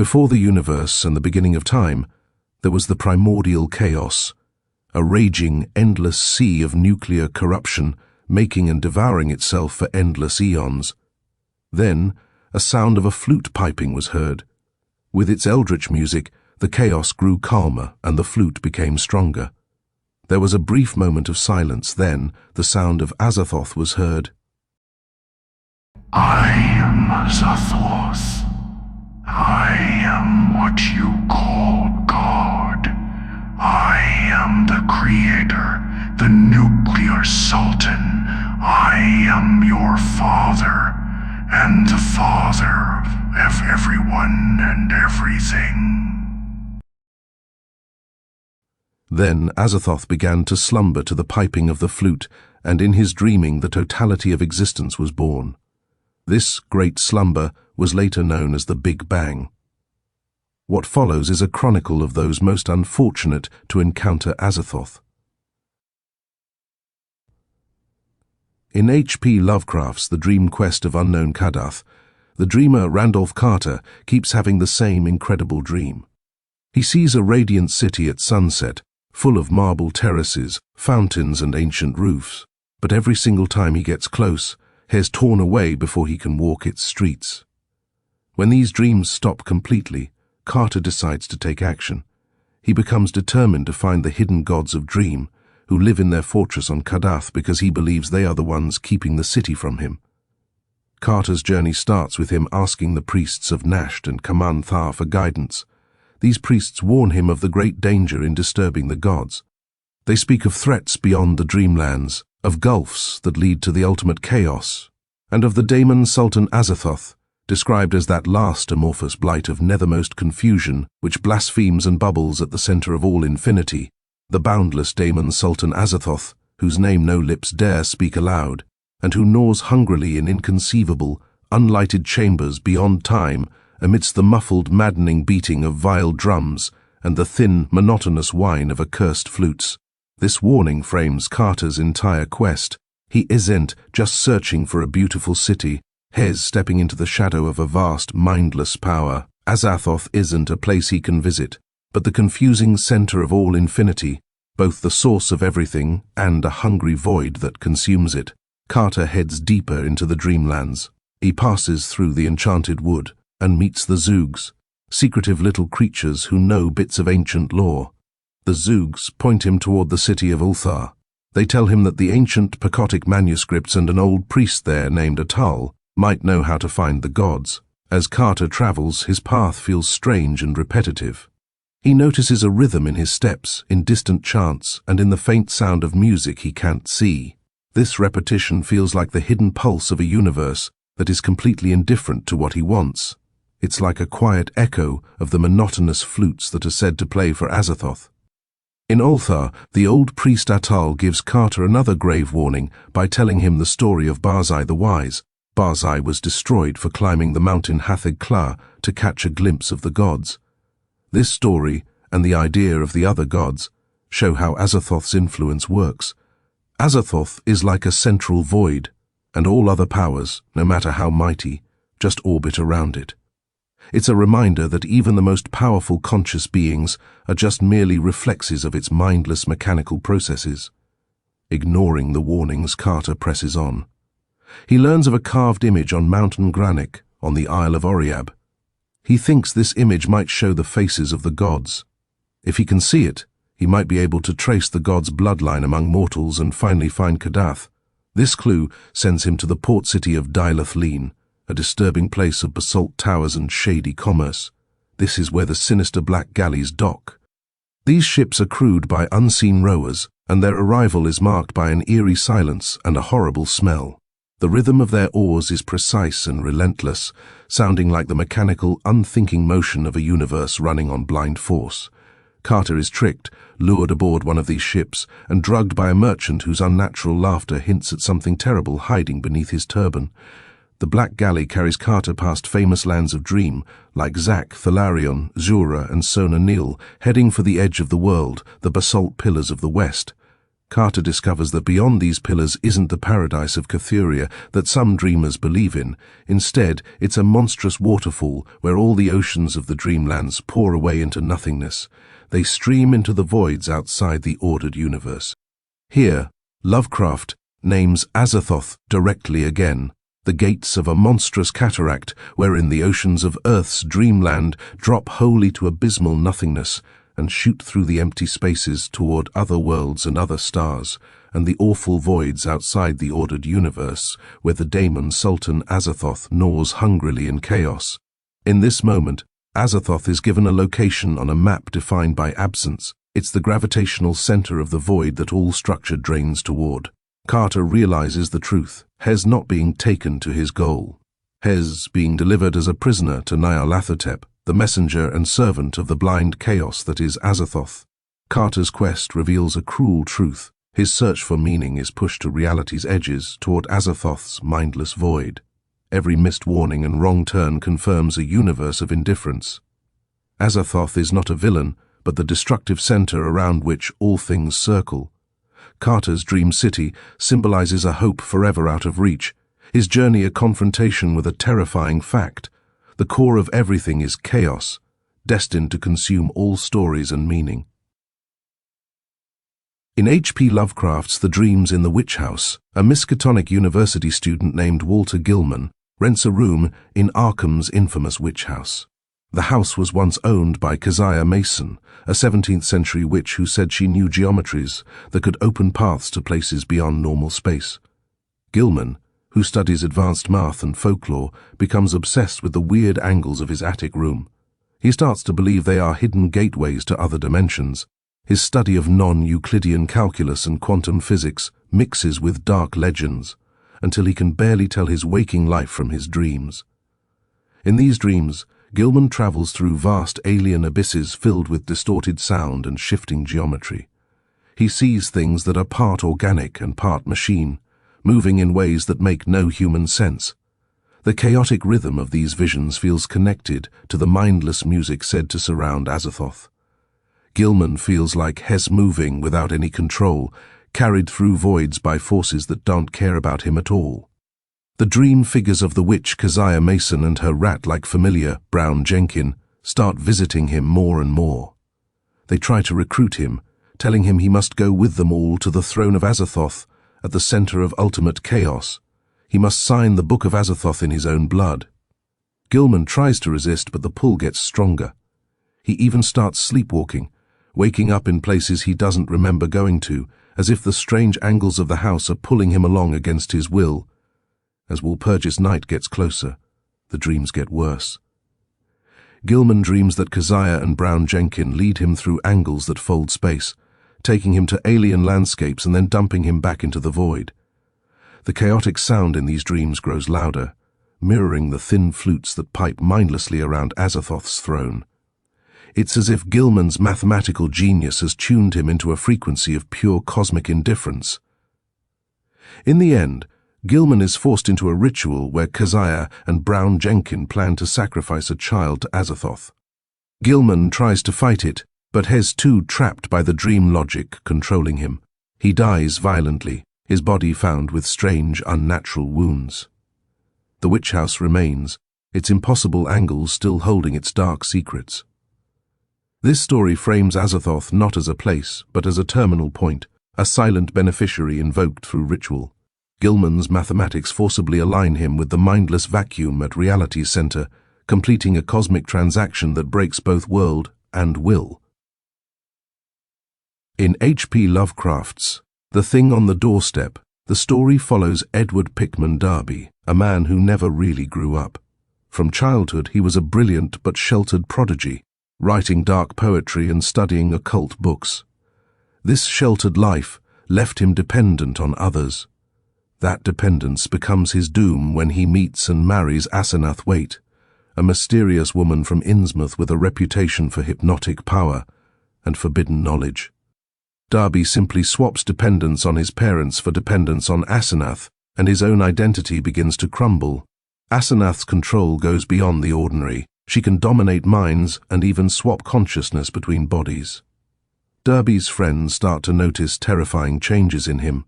Before the universe and the beginning of time, there was the primordial chaos, a raging, endless sea of nuclear corruption, making and devouring itself for endless eons. Then, a sound of a flute piping was heard. With its eldritch music, the chaos grew calmer and the flute became stronger. There was a brief moment of silence, then the sound of Azathoth was heard. I am Azathoth. I am what you call God. I am the creator, the Nuclear Sultan. I am your father, and the father of everyone and everything. Then Azathoth began to slumber to the piping of the flute, and in his dreaming the totality of existence was born. This great slumber was later known as the Big Bang. What follows is a chronicle of those most unfortunate to encounter Azathoth. In H.P. Lovecraft's The Dream Quest of Unknown Kadath, the dreamer Randolph Carter keeps having the same incredible dream. He sees a radiant city at sunset, full of marble terraces, fountains and ancient roofs, but every single time he gets close, hair's torn away before he can walk its streets. When these dreams stop completely, Carter decides to take action. He becomes determined to find the hidden gods of dream, who live in their fortress on Kadath because he believes they are the ones keeping the city from him. Carter's journey starts with him asking the priests of Nasht and Kaman-Thar for guidance. These priests warn him of the great danger in disturbing the gods. They speak of threats beyond the dreamlands, of gulfs that lead to the ultimate chaos, and of the daemon Sultan Azathoth, described as that last amorphous blight of nethermost confusion which blasphemes and bubbles at the center of all infinity, the boundless daemon Sultan Azathoth, whose name no lips dare speak aloud, and who gnaws hungrily in inconceivable, unlighted chambers beyond time, amidst the muffled, maddening beating of vile drums and the thin, monotonous whine of accursed flutes. This warning frames Carter's entire quest. He isn't just searching for a beautiful city, Hez stepping into the shadow of a vast, mindless power. Azathoth isn't a place he can visit, but the confusing center of all infinity, both the source of everything and a hungry void that consumes it. Carter heads deeper into the dreamlands. He passes through the enchanted wood and meets the Zoogs, secretive little creatures who know bits of ancient lore. The Zoogs point him toward the city of Ulthar. They tell him that the ancient Peccotic manuscripts and an old priest there named Atal might know how to find the gods. As Carter travels, his path feels strange and repetitive. He notices a rhythm in his steps, in distant chants, and in the faint sound of music he can't see. This repetition feels like the hidden pulse of a universe that is completely indifferent to what he wants. It's like a quiet echo of the monotonous flutes that are said to play for Azathoth. In Ulthar, the old priest Atal gives Carter another grave warning by telling him the story of Barzai the Wise. Barzai was destroyed for climbing the mountain Hathig Kla to catch a glimpse of the gods. This story, and the idea of the other gods, show how Azathoth's influence works. Azathoth is like a central void, and all other powers, no matter how mighty, just orbit around it. It's a reminder that even the most powerful conscious beings are just merely reflexes of its mindless mechanical processes. Ignoring the warnings, Carter presses on. He learns of a carved image on Mount Ngranich on the Isle of Oriab. He thinks this image might show the faces of the gods. If he can see it, he might be able to trace the gods' bloodline among mortals and finally find Kadath. This clue sends him to the port city of Derleth, a disturbing place of basalt towers and shady commerce. This is where the sinister black galleys dock. These ships are crewed by unseen rowers, and their arrival is marked by an eerie silence and a horrible smell. The rhythm of their oars is precise and relentless, sounding like the mechanical, unthinking motion of a universe running on blind force. Carter is tricked, lured aboard one of these ships, and drugged by a merchant whose unnatural laughter hints at something terrible hiding beneath his turban. The Black Galley carries Carter past famous lands of dream, like Zak, Thalarion, Zura, and Sona Nil, heading for the edge of the world, the basalt pillars of the West. Carter discovers that beyond these pillars isn't the paradise of Cathuria that some dreamers believe in. Instead, it's a monstrous waterfall where all the oceans of the dreamlands pour away into nothingness. They stream into the voids outside the ordered universe. Here, Lovecraft names Azathoth directly again, the gates of a monstrous cataract wherein the oceans of Earth's dreamland drop wholly to abysmal nothingness and shoot through the empty spaces toward other worlds and other stars, and the awful voids outside the ordered universe where the daemon Sultan Azathoth gnaws hungrily in chaos. In this moment, Azathoth is given a location on a map defined by absence. It's the gravitational center of the void that all structure drains toward. Carter realizes the truth, Hes not being taken to his goal. Hes being delivered as a prisoner to Nyarlathotep, the messenger and servant of the blind chaos that is Azathoth. Carter's quest reveals a cruel truth. His search for meaning is pushed to reality's edges toward Azathoth's mindless void. Every missed warning and wrong turn confirms a universe of indifference. Azathoth is not a villain, but the destructive center around which all things circle. Carter's dream city symbolizes a hope forever out of reach, his journey a confrontation with a terrifying fact. The core of everything is chaos, destined to consume all stories and meaning. In H.P. Lovecraft's The Dreams in the Witch House, a Miskatonic University student named Walter Gilman rents a room in Arkham's infamous witch house. The house was once owned by Keziah Mason, a 17th-century witch who said she knew geometries that could open paths to places beyond normal space. Gilman, who studies advanced math and folklore, becomes obsessed with the weird angles of his attic room. He starts to believe they are hidden gateways to other dimensions. His study of non-Euclidean calculus and quantum physics mixes with dark legends, until he can barely tell his waking life from his dreams. In these dreams, Gilman travels through vast alien abysses filled with distorted sound and shifting geometry. He sees things that are part organic and part machine, moving in ways that make no human sense. The chaotic rhythm of these visions feels connected to the mindless music said to surround Azathoth. Gilman feels like Hes moving without any control, carried through voids by forces that don't care about him at all. The dream figures of the witch Keziah Mason and her rat-like familiar, Brown Jenkin, start visiting him more and more. They try to recruit him, telling him he must go with them all to the throne of Azathoth, at the center of ultimate chaos. He must sign the Book of Azathoth in his own blood. Gilman tries to resist, but the pull gets stronger. He even starts sleepwalking, waking up in places he doesn't remember going to, as if the strange angles of the house are pulling him along against his will. As Walpurgis night gets closer, the dreams get worse. Gilman dreams that Keziah and Brown Jenkin lead him through angles that fold space, taking him to alien landscapes and then dumping him back into the void. The chaotic sound in these dreams grows louder, mirroring the thin flutes that pipe mindlessly around Azathoth's throne. It's as if Gilman's mathematical genius has tuned him into a frequency of pure cosmic indifference. In the end, Gilman is forced into a ritual where Keziah and Brown Jenkin plan to sacrifice a child to Azathoth. Gilman tries to fight it, but Hes too trapped by the dream logic controlling him. He dies violently, his body found with strange, unnatural wounds. The witch house remains, its impossible angles still holding its dark secrets. This story frames Azathoth not as a place, but as a terminal point, a silent beneficiary invoked through ritual. Gilman's mathematics forcibly align him with the mindless vacuum at reality's center, completing a cosmic transaction that breaks both world and will. In H.P. Lovecraft's The Thing on the Doorstep, the story follows Edward Pickman Darby, a man who never really grew up. From childhood, he was a brilliant but sheltered prodigy, writing dark poetry and studying occult books. This sheltered life left him dependent on others. That dependence becomes his doom when he meets and marries Asenath Waite, a mysterious woman from Innsmouth with a reputation for hypnotic power and forbidden knowledge. Darby simply swaps dependence on his parents for dependence on Asenath, and his own identity begins to crumble. Asenath's control goes beyond the ordinary. She can dominate minds and even swap consciousness between bodies. Derby's friends start to notice terrifying changes in him.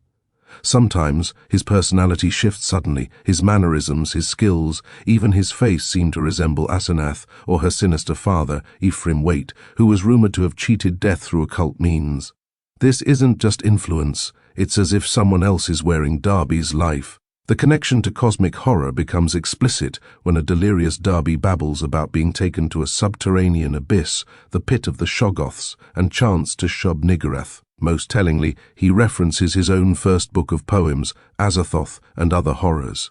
Sometimes his personality shifts suddenly, his mannerisms, his skills, even his face seem to resemble Asenath or her sinister father, Ephraim Waite, who was rumored to have cheated death through occult means. This isn't just influence, it's as if someone else is wearing Derby's life. The connection to cosmic horror becomes explicit when a delirious Derby babbles about being taken to a subterranean abyss, the pit of the Shoggoths, and chants to Shub-Niggurath. Most tellingly, he references his own first book of poems, Azathoth and Other Horrors.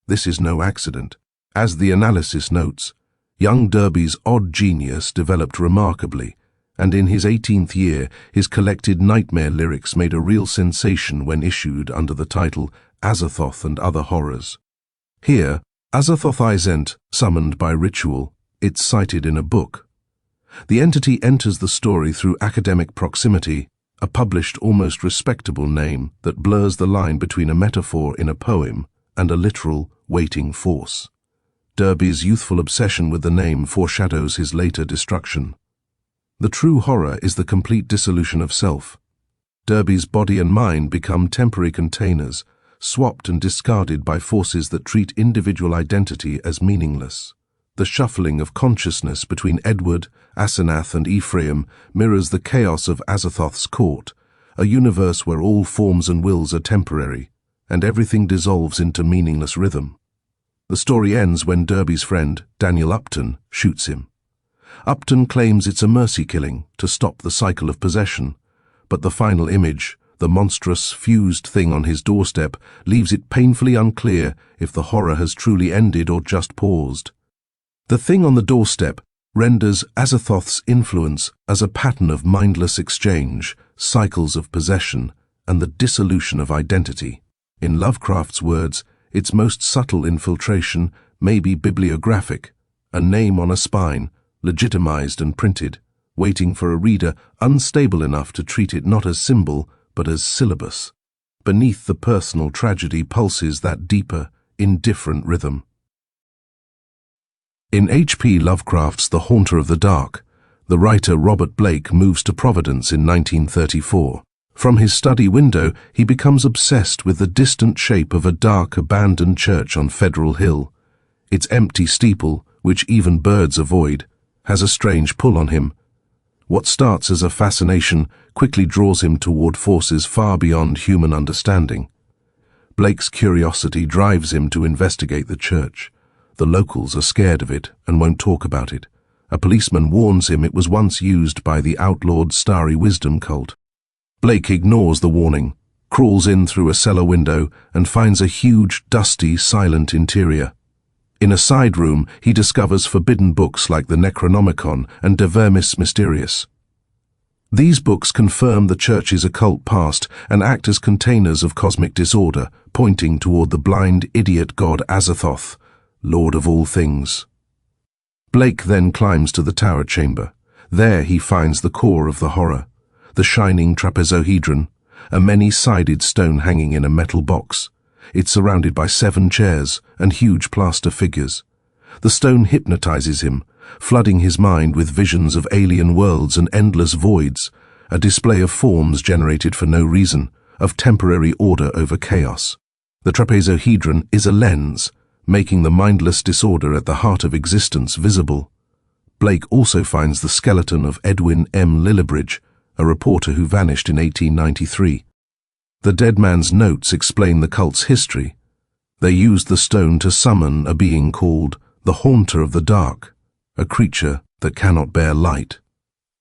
This is no accident. As the analysis notes, young Derby's odd genius developed remarkably, and in his 18th year, his collected nightmare lyrics made a real sensation when issued under the title Azathoth and Other Horrors. Here, Azathoth isn't summoned by ritual, it's cited in a book. The entity enters the story through academic proximity, a published, almost respectable name that blurs the line between a metaphor in a poem and a literal, waiting force. Derby's youthful obsession with the name foreshadows his later destruction. The true horror is the complete dissolution of self. Derby's body and mind become temporary containers, swapped and discarded by forces that treat individual identity as meaningless. The shuffling of consciousness between Edward, Asenath, and Ephraim mirrors the chaos of Azathoth's court, a universe where all forms and wills are temporary, and everything dissolves into meaningless rhythm. The story ends when Derby's friend, Daniel Upton, shoots him. Upton claims it's a mercy killing to stop the cycle of possession, but the final image, the monstrous, fused thing on his doorstep, leaves it painfully unclear if the horror has truly ended or just paused. The thing on the doorstep renders Azathoth's influence as a pattern of mindless exchange, cycles of possession, and the dissolution of identity. In Lovecraft's words, its most subtle infiltration may be bibliographic, a name on a spine, legitimized and printed, waiting for a reader unstable enough to treat it not as symbol, but as syllabus. Beneath the personal tragedy pulses that deeper, indifferent rhythm. In H.P. Lovecraft's The Haunter of the Dark, the writer Robert Blake moves to Providence in 1934. From his study window, he becomes obsessed with the distant shape of a dark, abandoned church on Federal Hill. Its empty steeple, which even birds avoid, has a strange pull on him. What starts as a fascination quickly draws him toward forces far beyond human understanding. Blake's curiosity drives him to investigate the church. The locals are scared of it and won't talk about it. A policeman warns him it was once used by the outlawed Starry Wisdom cult. Blake ignores the warning, crawls in through a cellar window, and finds a huge, dusty, silent interior. In a side room, he discovers forbidden books like the Necronomicon and De Vermis Mysteriis. These books confirm the church's occult past and act as containers of cosmic disorder, pointing toward the blind, idiot god Azathoth, Lord of all things. Blake then climbs to the tower chamber. There he finds the core of the horror, the shining trapezohedron, a many-sided stone hanging in a metal box. It's surrounded by 7 chairs and huge plaster figures. The stone hypnotizes him, flooding his mind with visions of alien worlds and endless voids, a display of forms generated for no reason, of temporary order over chaos. The trapezohedron is a lens, making the mindless disorder at the heart of existence visible. Blake also finds the skeleton of Edwin M. Lillibridge, a reporter who vanished in 1893. The dead man's notes explain the cult's history. They used the stone to summon a being called the Haunter of the Dark, a creature that cannot bear light.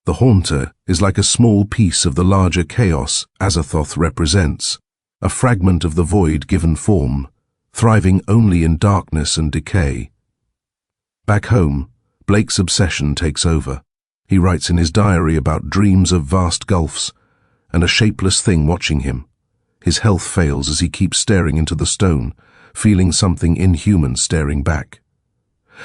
The Haunter is like a small piece of the larger chaos Azathoth represents, a fragment of the void given form, thriving only in darkness and decay. Back home, Blake's obsession takes over. He writes in his diary about dreams of vast gulfs and a shapeless thing watching him. His health fails as he keeps staring into the stone, feeling something inhuman staring back.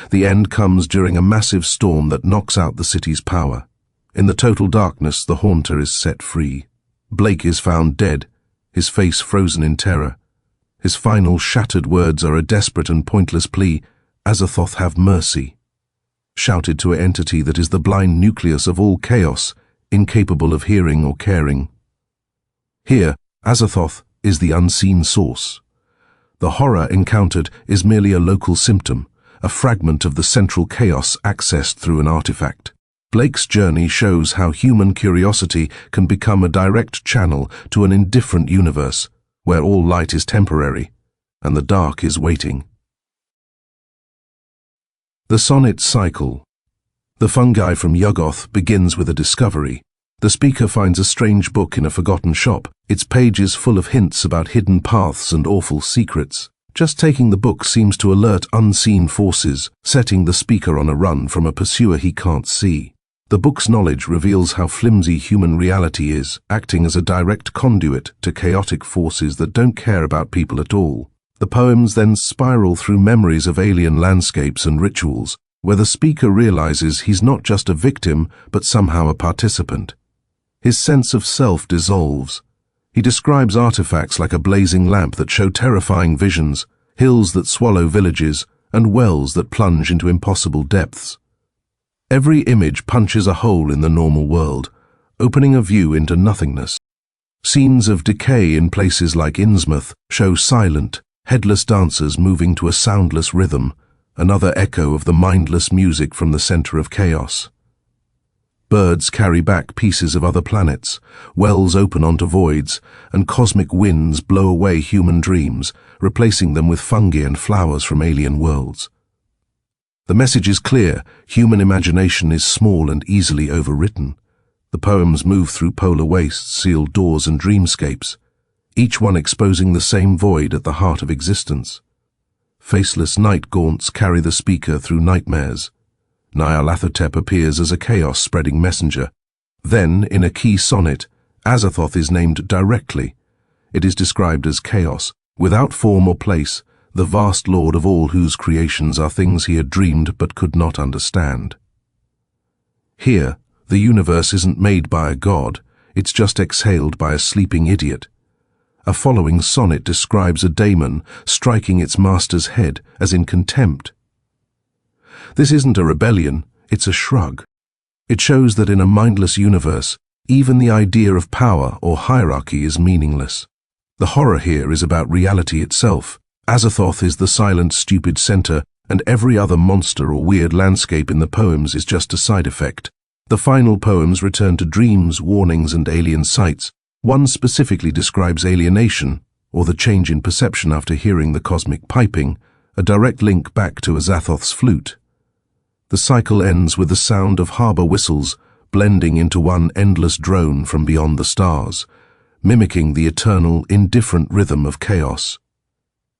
The end comes during a massive storm that knocks out the city's power. In the total darkness, the Haunter is set free. Blake is found dead, his face frozen in terror. His final shattered words are a desperate and pointless plea, "Azathoth, have mercy." Shouted to an entity that is the blind nucleus of all chaos, incapable of hearing or caring. Here, Azathoth is the unseen source. The horror encountered is merely a local symptom, a fragment of the central chaos accessed through an artifact. Blake's journey shows how human curiosity can become a direct channel to an indifferent universe, where all light is temporary, and the dark is waiting. The Sonnet Cycle. The fungi from Yuggoth begins with a discovery. The speaker finds a strange book in a forgotten shop, its pages full of hints about hidden paths and awful secrets. Just taking the book seems to alert unseen forces, setting the speaker on a run from a pursuer he can't see. The book's knowledge reveals how flimsy human reality is, acting as a direct conduit to chaotic forces that don't care about people at all. The poems then spiral through memories of alien landscapes and rituals, where the speaker realizes he's not just a victim, but somehow a participant. His sense of self dissolves. He describes artifacts like a blazing lamp that show terrifying visions, hills that swallow villages, and wells that plunge into impossible depths. Every image punches a hole in the normal world, opening a view into nothingness. Scenes of decay in places like Innsmouth show silent, headless dancers moving to a soundless rhythm, another echo of the mindless music from the center of chaos. Birds carry back pieces of other planets, wells open onto voids, and cosmic winds blow away human dreams, replacing them with fungi and flowers from alien worlds. The message is clear: human imagination is small and easily overwritten. The poems move through polar wastes, sealed doors, and dreamscapes, each one exposing the same void at the heart of existence. Faceless night gaunts carry the speaker through nightmares. Nyarlathotep appears as a chaos-spreading messenger. Then, in a key sonnet, Azathoth is named directly. It is described as chaos, without form or place, the vast lord of all whose creations are things he had dreamed but could not understand. Here, the universe isn't made by a god, it's just exhaled by a sleeping idiot. A following sonnet describes a daemon striking its master's head, as in contempt. This isn't a rebellion, it's a shrug. It shows that in a mindless universe, even the idea of power or hierarchy is meaningless. The horror here is about reality itself. Azathoth is the silent, stupid center, and every other monster or weird landscape in the poems is just a side effect. The final poems return to dreams, warnings, and alien sights. One specifically describes alienation, or the change in perception after hearing the cosmic piping, a direct link back to Azathoth's flute. The cycle ends with the sound of harbor whistles blending into one endless drone from beyond the stars, mimicking the eternal, indifferent rhythm of chaos.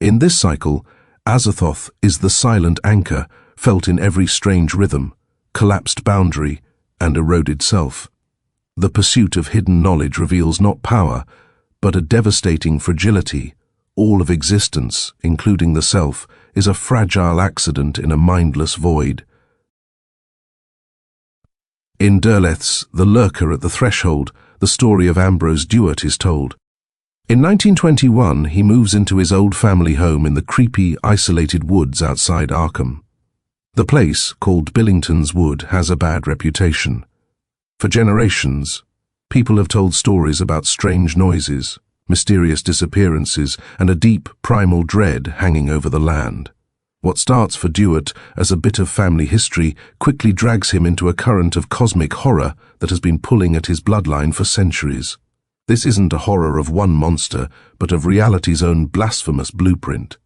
In this cycle, Azathoth is the silent anchor felt in every strange rhythm, collapsed boundary, and eroded self. The pursuit of hidden knowledge reveals not power, but a devastating fragility. All of existence, including the self, is a fragile accident in a mindless void. In Derleth's The Lurker at the Threshold, the story of Ambrose Duart is told. In 1921, he moves into his old family home in the creepy, isolated woods outside Arkham. The place, called Billington's Wood, has a bad reputation. For generations, people have told stories about strange noises, mysterious disappearances, and a deep, primal dread hanging over the land. What starts for Duart as a bit of family history quickly drags him into a current of cosmic horror that has been pulling at his bloodline for centuries. This isn't a horror of one monster, but of reality's own blasphemous blueprint.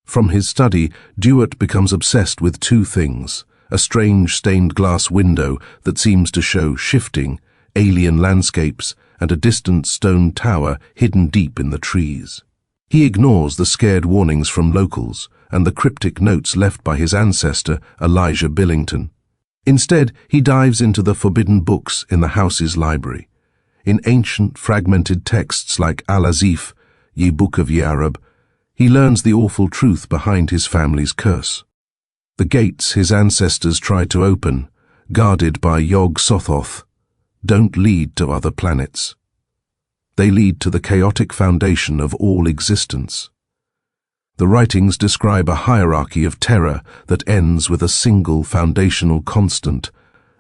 From his study, Duart becomes obsessed with two things: a strange stained glass window that seems to show shifting, alien landscapes, and a distant stone tower hidden deep in the trees. He ignores the scared warnings from locals and the cryptic notes left by his ancestor, Elijah Billington. Instead, he dives into the forbidden books in the house's library. In ancient, fragmented texts like Al-Azif, Ye Book of Yarab, he learns the awful truth behind his family's curse. The gates his ancestors tried to open, guarded by Yog-Sothoth, don't lead to other planets. They lead to the chaotic foundation of all existence. The writings describe a hierarchy of terror that ends with a single foundational constant,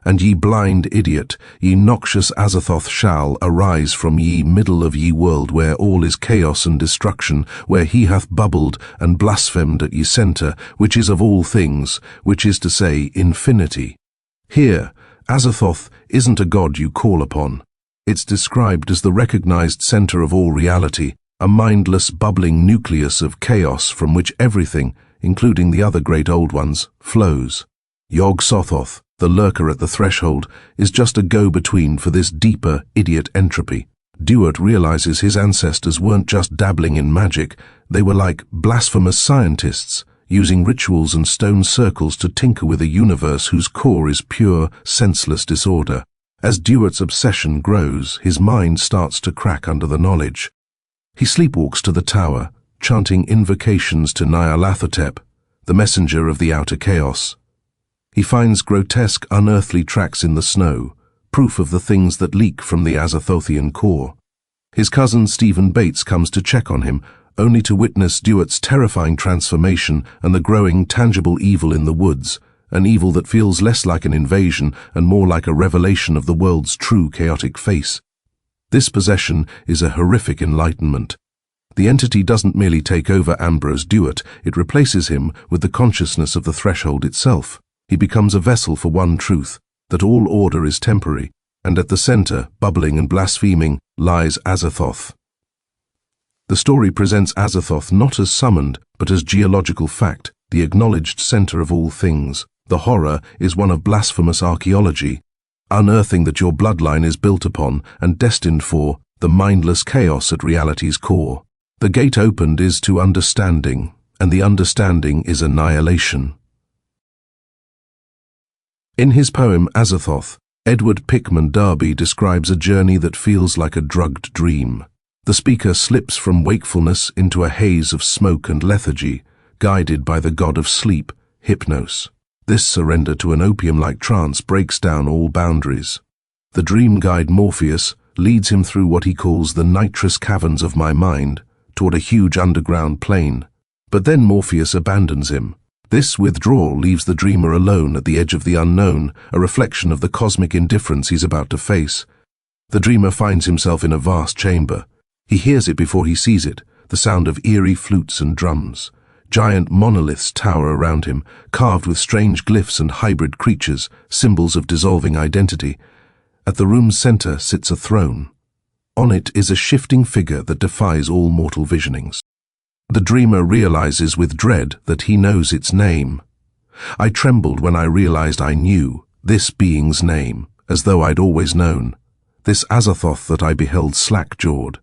And ye blind idiot, ye noxious Azathoth shall arise from ye middle of ye world, where all is chaos and destruction, where he hath bubbled and blasphemed at ye centre, which is of all things, which is to say, infinity. Here, Azathoth isn't a god you call upon. It's described as the recognized center of all reality, a mindless bubbling nucleus of chaos from which everything, including the other great old ones, flows. Yog-Sothoth, the lurker at the threshold, is just a go-between for this deeper idiot entropy. Duat realizes his ancestors weren't just dabbling in magic, they were like blasphemous scientists, using rituals and stone circles to tinker with a universe whose core is pure, senseless disorder. As Duat's obsession grows, his mind starts to crack under the knowledge. He sleepwalks to the tower, chanting invocations to Nyarlathotep, the messenger of the outer chaos. He finds grotesque, unearthly tracks in the snow, proof of the things that leak from the Azathothian core. His cousin Stephen Bates comes to check on him, only to witness Duat's terrifying transformation and the growing tangible evil in the woods, an evil that feels less like an invasion and more like a revelation of the world's true chaotic face. This possession is a horrific enlightenment. The entity doesn't merely take over Ambrose Duat, it replaces him with the consciousness of the threshold itself. He becomes a vessel for one truth, that all order is temporary, and at the center, bubbling and blaspheming, lies Azathoth. The story presents Azathoth not as summoned, but as geological fact, the acknowledged center of all things. The horror is one of blasphemous archaeology, unearthing that your bloodline is built upon and destined for the mindless chaos at reality's core. The gate opened is to understanding, and the understanding is annihilation. In his poem Azathoth, Edward Pickman Darby describes a journey that feels like a drugged dream. The speaker slips from wakefulness into a haze of smoke and lethargy, guided by the god of sleep, Hypnos. This surrender to an opium-like trance breaks down all boundaries. The dream guide Morpheus leads him through what he calls the nitrous caverns of my mind, toward a huge underground plane. But then Morpheus abandons him. This withdrawal leaves the dreamer alone at the edge of the unknown, a reflection of the cosmic indifference he's about to face. The dreamer finds himself in a vast chamber. He hears it before he sees it, the sound of eerie flutes and drums. Giant monoliths tower around him, carved with strange glyphs and hybrid creatures, symbols of dissolving identity. At the room's center sits a throne. On it is a shifting figure that defies all mortal visionings. The dreamer realizes with dread that he knows its name. I trembled when I realized I knew this being's name, as though I'd always known. This Azathoth that I beheld slack-jawed.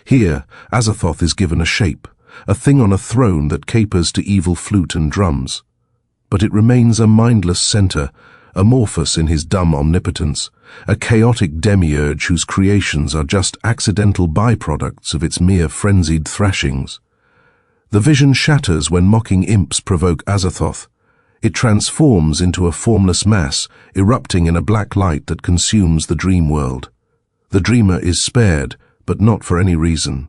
Here, Azathoth is given a shape, a thing on a throne that capers to evil flute and drums. But it remains a mindless center, amorphous in his dumb omnipotence, a chaotic demiurge whose creations are just accidental byproducts of its mere frenzied thrashings. The vision shatters when mocking imps provoke Azathoth. It transforms into a formless mass, erupting in a black light that consumes the dream world. The dreamer is spared, but not for any reason.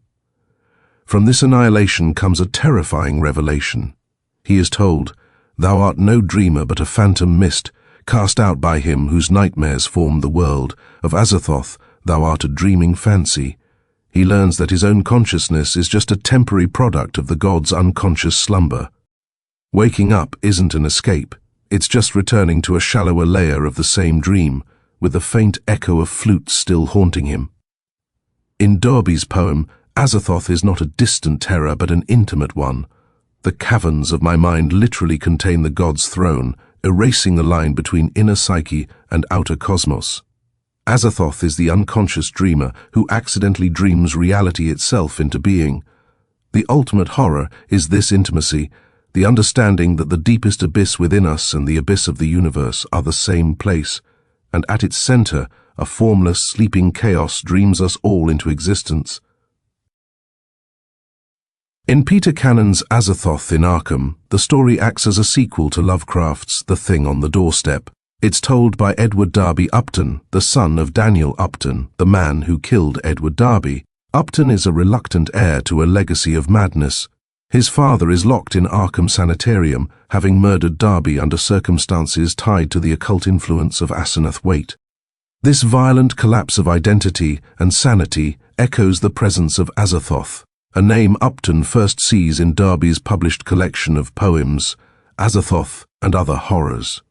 From this annihilation comes a terrifying revelation. He is told, "Thou art no dreamer but a phantom mist, cast out by him whose nightmares formed the world. Of Azathoth, thou art a dreaming fancy." He learns that his own consciousness is just a temporary product of the god's unconscious slumber. Waking up isn't an escape, it's just returning to a shallower layer of the same dream, with the faint echo of flutes still haunting him. In Darby's poem, Azathoth is not a distant terror but an intimate one. The caverns of my mind literally contain the god's throne, erasing the line between inner psyche and outer cosmos. Azathoth is the unconscious dreamer who accidentally dreams reality itself into being. The ultimate horror is this intimacy, the understanding that the deepest abyss within us and the abyss of the universe are the same place, and at its center, a formless, sleeping chaos dreams us all into existence. In Peter Cannon's Azathoth in Arkham, the story acts as a sequel to Lovecraft's The Thing on the Doorstep. It's told by Edward Darby Upton, the son of Daniel Upton, the man who killed Edward Darby. Upton is a reluctant heir to a legacy of madness. His father is locked in Arkham Sanitarium, having murdered Derby under circumstances tied to the occult influence of Azathoth Waite. This violent collapse of identity and sanity echoes the presence of Azathoth, a name Upton first sees in Derby's published collection of poems, Azathoth and Other Horrors.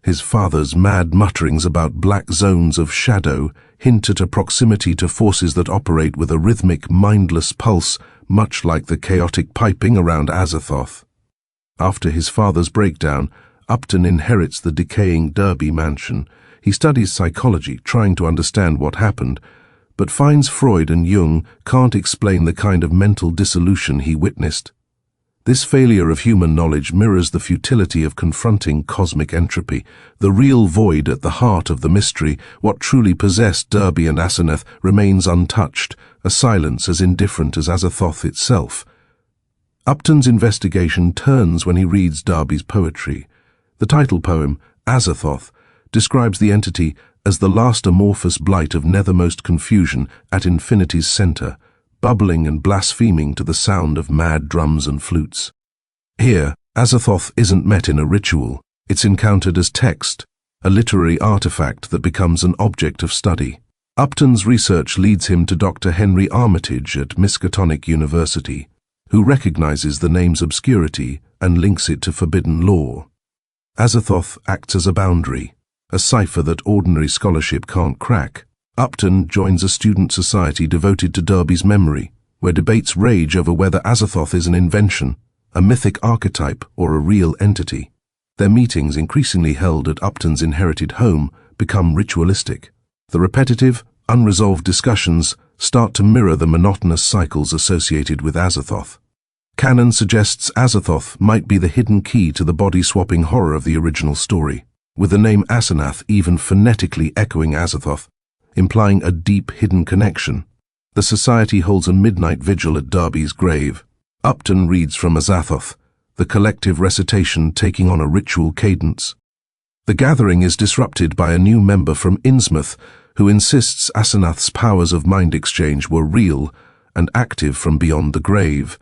His father's mad mutterings about black zones of shadow hint at a proximity to forces that operate with a rhythmic, mindless pulse, much like the chaotic piping around Azathoth. After his father's breakdown, Upton inherits the decaying Derby mansion. He studies psychology, trying to understand what happened, but finds Freud and Jung can't explain the kind of mental dissolution he witnessed. This failure of human knowledge mirrors the futility of confronting cosmic entropy, the real void at the heart of the mystery. What truly possessed Derby and Azathoth remains untouched, a silence as indifferent as Azathoth itself. Upton's investigation turns when he reads Derby's poetry. The title poem, Azathoth, describes the entity as the last amorphous blight of nethermost confusion at infinity's center, bubbling and blaspheming to the sound of mad drums and flutes. Here, Azathoth isn't met in a ritual, it's encountered as text, a literary artifact that becomes an object of study. Upton's research leads him to Dr. Henry Armitage at Miskatonic University, who recognizes the name's obscurity and links it to forbidden lore. Azathoth acts as a boundary, a cipher that ordinary scholarship can't crack. Upton joins a student society devoted to Derby's memory, where debates rage over whether Azathoth is an invention, a mythic archetype, or a real entity. Their meetings, increasingly held at Upton's inherited home, become ritualistic. The repetitive, unresolved discussions start to mirror the monotonous cycles associated with Azathoth. Canon suggests Azathoth might be the hidden key to the body-swapping horror of the original story, with the name Asenath even phonetically echoing Azathoth, implying a deep hidden connection. The society holds a midnight vigil at Derby's grave. Upton reads from Azathoth, the collective recitation taking on a ritual cadence. The gathering is disrupted by a new member from Innsmouth, who insists Asenath's powers of mind exchange were real and active from beyond the grave.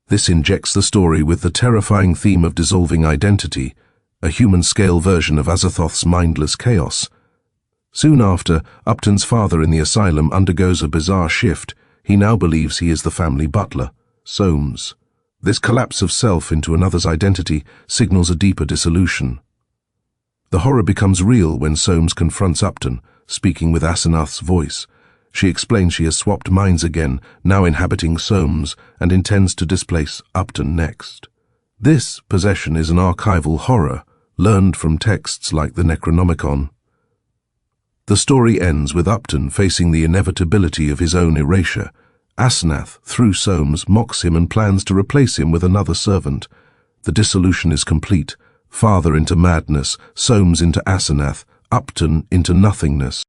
This injects the story with the terrifying theme of dissolving identity, a human-scale version of Azathoth's mindless chaos. Soon after, Upton's father in the asylum undergoes a bizarre shift. He now believes he is the family butler, Soames. This collapse of self into another's identity signals a deeper dissolution. The horror becomes real when Soames confronts Upton, speaking with Asenath's voice. She explains she has swapped minds again, now inhabiting Soames, and intends to displace Upton next. This possession is an archival horror, learned from texts like the Necronomicon. The story ends with Upton facing the inevitability of his own erasure. Asenath, through Soames, mocks him and plans to replace him with another servant. The dissolution is complete. Father into madness, Soames into Asenath, Upton into nothingness.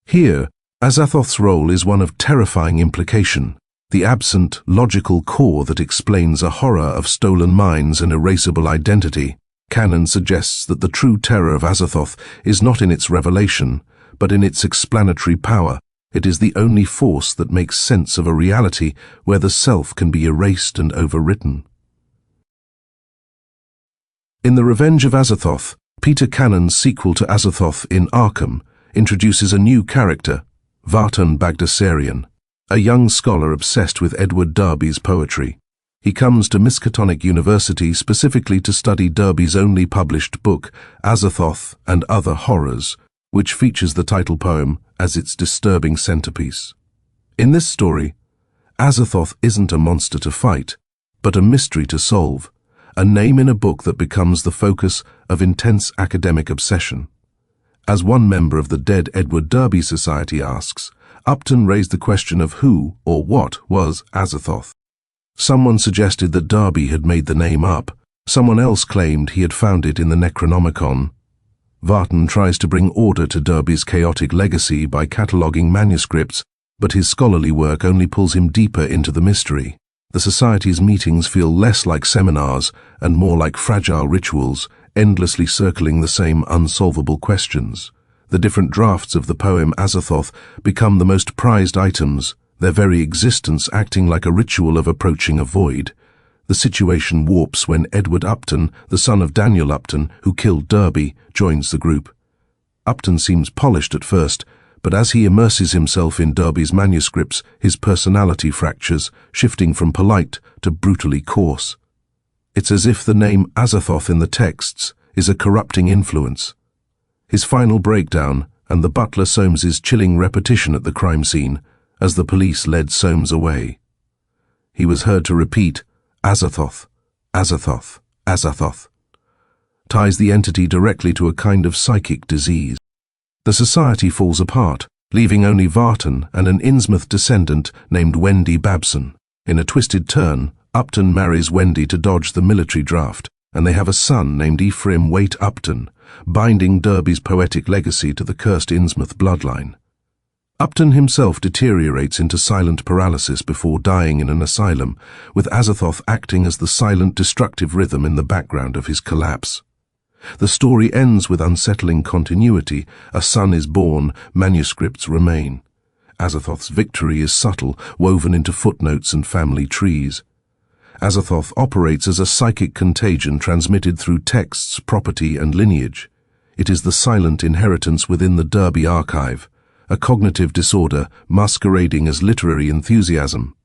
Here, Azathoth's role is one of terrifying implication, the absent, logical core that explains a horror of stolen minds and erasable identity. Canon suggests that the true terror of Azathoth is not in its revelation, but in its explanatory power. It is the only force that makes sense of a reality where the self can be erased and overwritten. In The Revenge of Azathoth, Peter Cannon's sequel to Azathoth in Arkham introduces a new character, Vartan Bagdasarian, a young scholar obsessed with Edward Derby's poetry. He comes to Miskatonic University specifically to study Derby's only published book, Azathoth and Other Horrors, which features the title poem as its disturbing centerpiece. In this story, Azathoth isn't a monster to fight, but a mystery to solve, a name in a book that becomes the focus of intense academic obsession. As one member of the Dead Edward Derby Society asks, Upton raised the question of who or what was Azathoth. Someone suggested that Derby had made the name up. Someone else claimed he had found it in the Necronomicon. Vartan tries to bring order to Derby's chaotic legacy by cataloguing manuscripts, but his scholarly work only pulls him deeper into the mystery. The Society's meetings feel less like seminars and more like fragile rituals, endlessly circling the same unsolvable questions. The different drafts of the poem Azathoth become the most prized items, their very existence acting like a ritual of approaching a void. The situation warps when Edward Upton, the son of Daniel Upton, who killed Derby, joins the group. Upton seems polished at first, but as he immerses himself in Derby's manuscripts, his personality fractures, shifting from polite to brutally coarse. It's as if the name Azathoth in the texts is a corrupting influence. His final breakdown, and the butler Soames's chilling repetition at the crime scene, as the police led Soames away. He was heard to repeat, Azathoth, Azathoth, Azathoth, ties the entity directly to a kind of psychic disease. The society falls apart, leaving only Vartan and an Innsmouth descendant named Wendy Babson. In a twisted turn, Upton marries Wendy to dodge the military draft, and they have a son named Ephraim Waite Upton, binding Derby's poetic legacy to the cursed Innsmouth bloodline. Upton himself deteriorates into silent paralysis before dying in an asylum, with Azathoth acting as the silent destructive rhythm in the background of his collapse. The story ends with unsettling continuity. A son is born, manuscripts remain. Azathoth's victory is subtle, woven into footnotes and family trees. Azathoth operates as a psychic contagion transmitted through texts, property, and lineage. It is the silent inheritance within the Derby archive, a cognitive disorder masquerading as literary enthusiasm.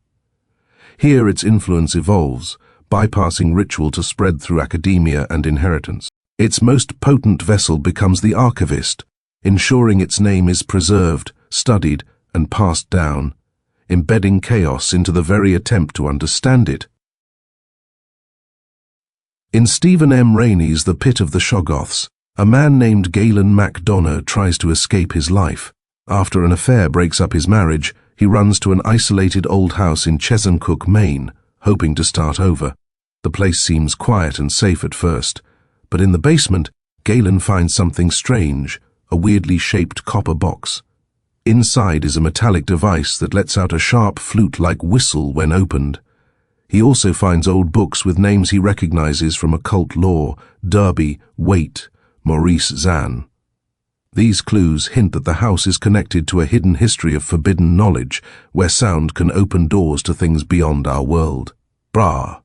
Here its influence evolves, bypassing ritual to spread through academia and inheritance. Its most potent vessel becomes the archivist, ensuring its name is preserved, studied, and passed down, embedding chaos into the very attempt to understand it. In Stephen M. Rainey's The Pit of the Shoggoths, a man named Galen MacDonough tries to escape his life. After an affair breaks up his marriage, he runs to an isolated old house in Chesuncook, Maine, hoping to start over. The place seems quiet and safe at first, but in the basement, Galen finds something strange, a weirdly shaped copper box. Inside is a metallic device that lets out a sharp flute-like whistle when opened. He also finds old books with names he recognizes from occult lore: Derby, Waite, Maurice Zan. These clues hint that the house is connected to a hidden history of forbidden knowledge, where sound can open doors to things beyond our world. Brah.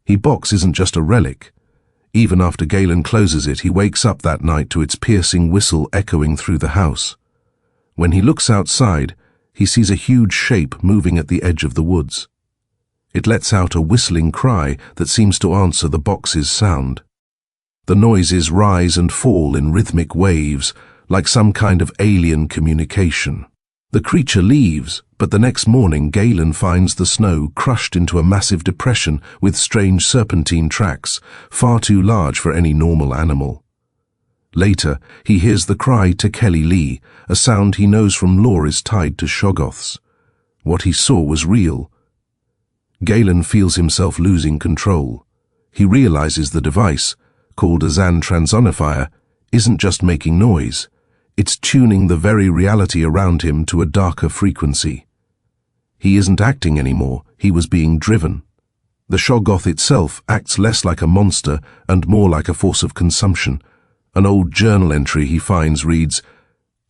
His box isn't just a relic. Even after Galen closes it, he wakes up that night to its piercing whistle echoing through the house. When he looks outside, he sees a huge shape moving at the edge of the woods. It lets out a whistling cry that seems to answer the box's sound. The noises rise and fall in rhythmic waves, like some kind of alien communication. The creature leaves, but the next morning Galen finds the snow crushed into a massive depression with strange serpentine tracks, far too large for any normal animal. Later, he hears the cry to Kelly Lee, a sound he knows from lore is tied to Shoggoths. What he saw was real. Galen feels himself losing control. He realizes the device, called a Zan transonifier, isn't just making noise. It's tuning the very reality around him to a darker frequency. He isn't acting anymore, he was being driven. The Shoggoth itself acts less like a monster and more like a force of consumption. An old journal entry he finds reads,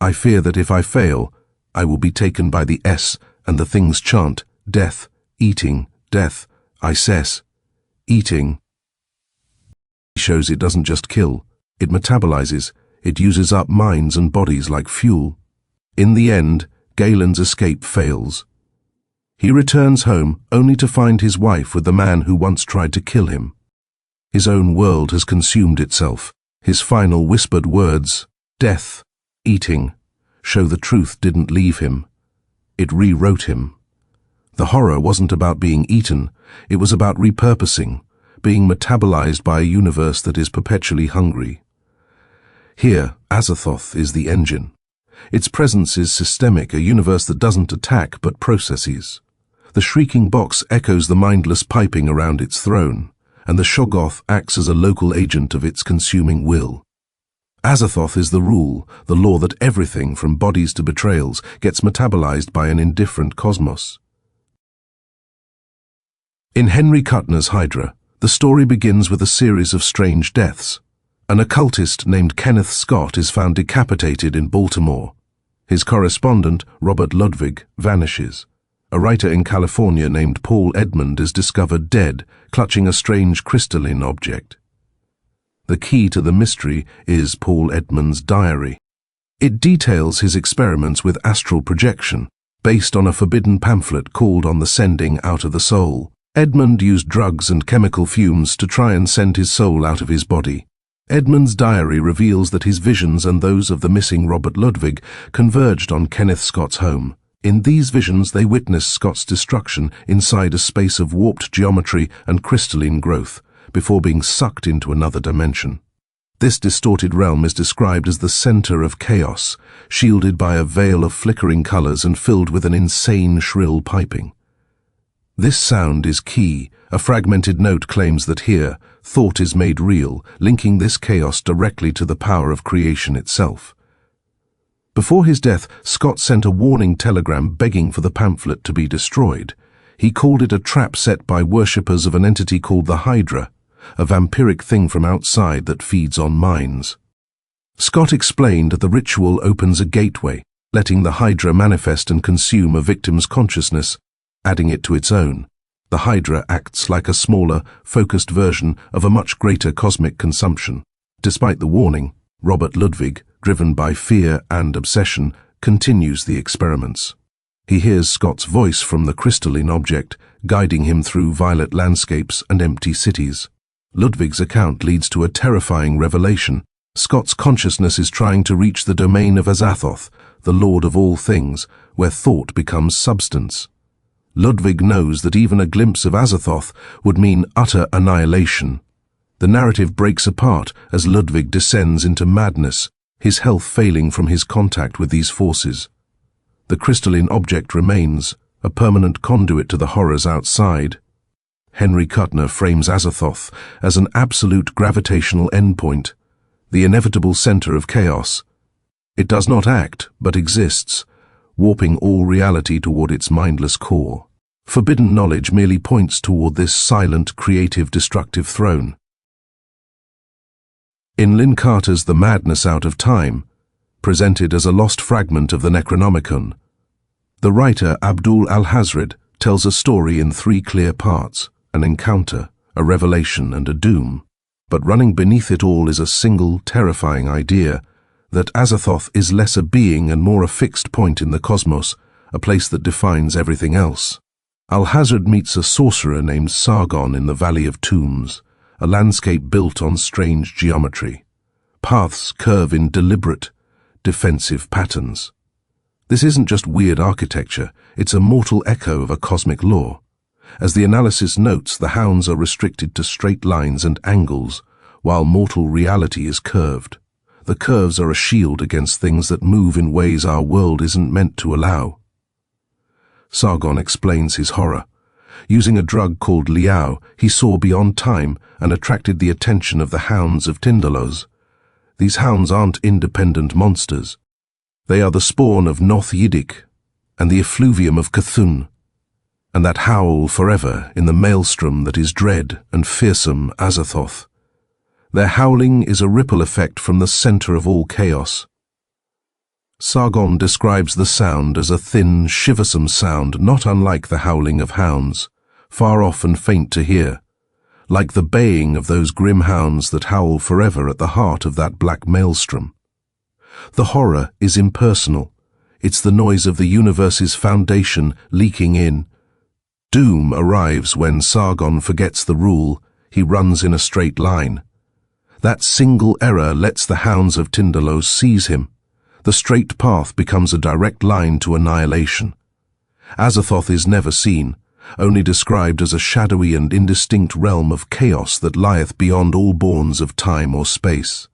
"I fear that if I fail, I will be taken by the S, and the things chant, death, eating, death, I cess, eating." He shows it doesn't just kill, it metabolizes. It uses up minds and bodies like fuel. In the end, Galen's escape fails. He returns home only to find his wife with the man who once tried to kill him. His own world has consumed itself. His final whispered words, death, eating, show the truth didn't leave him. It rewrote him. The horror wasn't about being eaten, it was about repurposing, being metabolized by a universe that is perpetually hungry. Here, Azathoth is the engine. Its presence is systemic, a universe that doesn't attack but processes. The shrieking box echoes the mindless piping around its throne, and the Shoggoth acts as a local agent of its consuming will. Azathoth is the rule, the law that everything, from bodies to betrayals, gets metabolized by an indifferent cosmos. In Henry Kuttner's Hydra, the story begins with a series of strange deaths. An occultist named Kenneth Scott is found decapitated in Baltimore. His correspondent, Robert Ludwig, vanishes. A writer in California named Paul Edmund is discovered dead, clutching a strange crystalline object. The key to the mystery is Paul Edmund's diary. It details his experiments with astral projection, based on a forbidden pamphlet called On the Sending Out of the Soul. Edmund used drugs and chemical fumes to try and send his soul out of his body. Edmund's diary reveals that his visions and those of the missing Robert Ludwig converged on Kenneth Scott's home. In these visions, they witnessed Scott's destruction inside a space of warped geometry and crystalline growth, before being sucked into another dimension. This distorted realm is described as the center of chaos, shielded by a veil of flickering colors and filled with an insane shrill piping. This sound is key. A fragmented note claims that here, thought is made real, linking this chaos directly to the power of creation itself. Before his death, Scott sent a warning telegram begging for the pamphlet to be destroyed. He called it a trap set by worshippers of an entity called the Hydra, a vampiric thing from outside that feeds on minds. Scott explained that the ritual opens a gateway, letting the Hydra manifest and consume a victim's consciousness, adding it to its own. The Hydra acts like a smaller, focused version of a much greater cosmic consumption. Despite the warning, Robert Ludwig, driven by fear and obsession, continues the experiments. He hears Scott's voice from the crystalline object, guiding him through violet landscapes and empty cities. Ludwig's account leads to a terrifying revelation. Scott's consciousness is trying to reach the domain of Azathoth, the Lord of all things, where thought becomes substance. Ludwig knows that even a glimpse of Azathoth would mean utter annihilation. The narrative breaks apart as Ludwig descends into madness, his health failing from his contact with these forces. The crystalline object remains, a permanent conduit to the horrors outside. Henry Kuttner frames Azathoth as an absolute gravitational endpoint, the inevitable center of chaos. It does not act, but exists, warping all reality toward its mindless core. Forbidden knowledge merely points toward this silent, creative, destructive throne. In Lynn Carter's The Madness Out of Time, presented as a lost fragment of the Necronomicon, the writer Abdul al-Hazred tells a story in 3 clear parts, an encounter, a revelation, and a doom. But running beneath it all is a single, terrifying idea that Azathoth is less a being and more a fixed point in the cosmos, a place that defines everything else. Al-Hazred meets a sorcerer named Sargon in the Valley of Tombs, a landscape built on strange geometry. Paths curve in deliberate, defensive patterns. This isn't just weird architecture, it's a mortal echo of a cosmic law. As the analysis notes, the hounds are restricted to straight lines and angles, while mortal reality is curved. The curves are a shield against things that move in ways our world isn't meant to allow. Sargon explains his horror. Using a drug called liao, he saw beyond time and attracted the attention of the hounds of Tindalos. These hounds aren't independent monsters. They are the spawn of Noth Yiddick and the effluvium of Cthulhu, and that howl forever in the maelstrom that is dread and fearsome Azathoth. Their howling is a ripple effect from the center of all chaos. Sargon describes the sound as a thin, shiversome sound not unlike the howling of hounds, far off and faint to hear, like the baying of those grim hounds that howl forever at the heart of that black maelstrom. The horror is impersonal. It's the noise of the universe's foundation leaking in. Doom arrives when Sargon forgets the rule. He runs in a straight line. That single error lets the hounds of Tindalos seize him. The straight path becomes a direct line to annihilation. Azathoth is never seen, only described as a shadowy and indistinct realm of chaos that lieth beyond all bournes of time or space.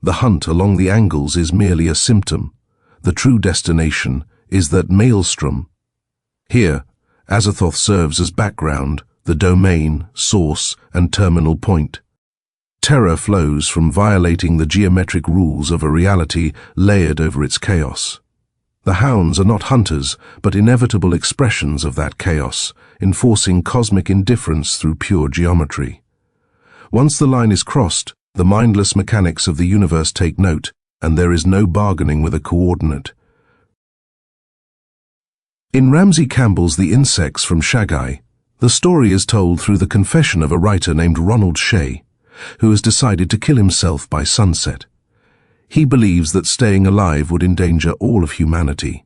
The hunt along the angles is merely a symptom. The true destination is that maelstrom. Here, Azathoth serves as background, the domain, source, and terminal point. Terror flows from violating the geometric rules of a reality layered over its chaos. The hounds are not hunters, but inevitable expressions of that chaos, enforcing cosmic indifference through pure geometry. Once the line is crossed, the mindless mechanics of the universe take note, and there is no bargaining with a coordinate. In Ramsey Campbell's The Insects from Shagai, the story is told through the confession of a writer named Ronald Shea, who has decided to kill himself by sunset. He believes that staying alive would endanger all of humanity.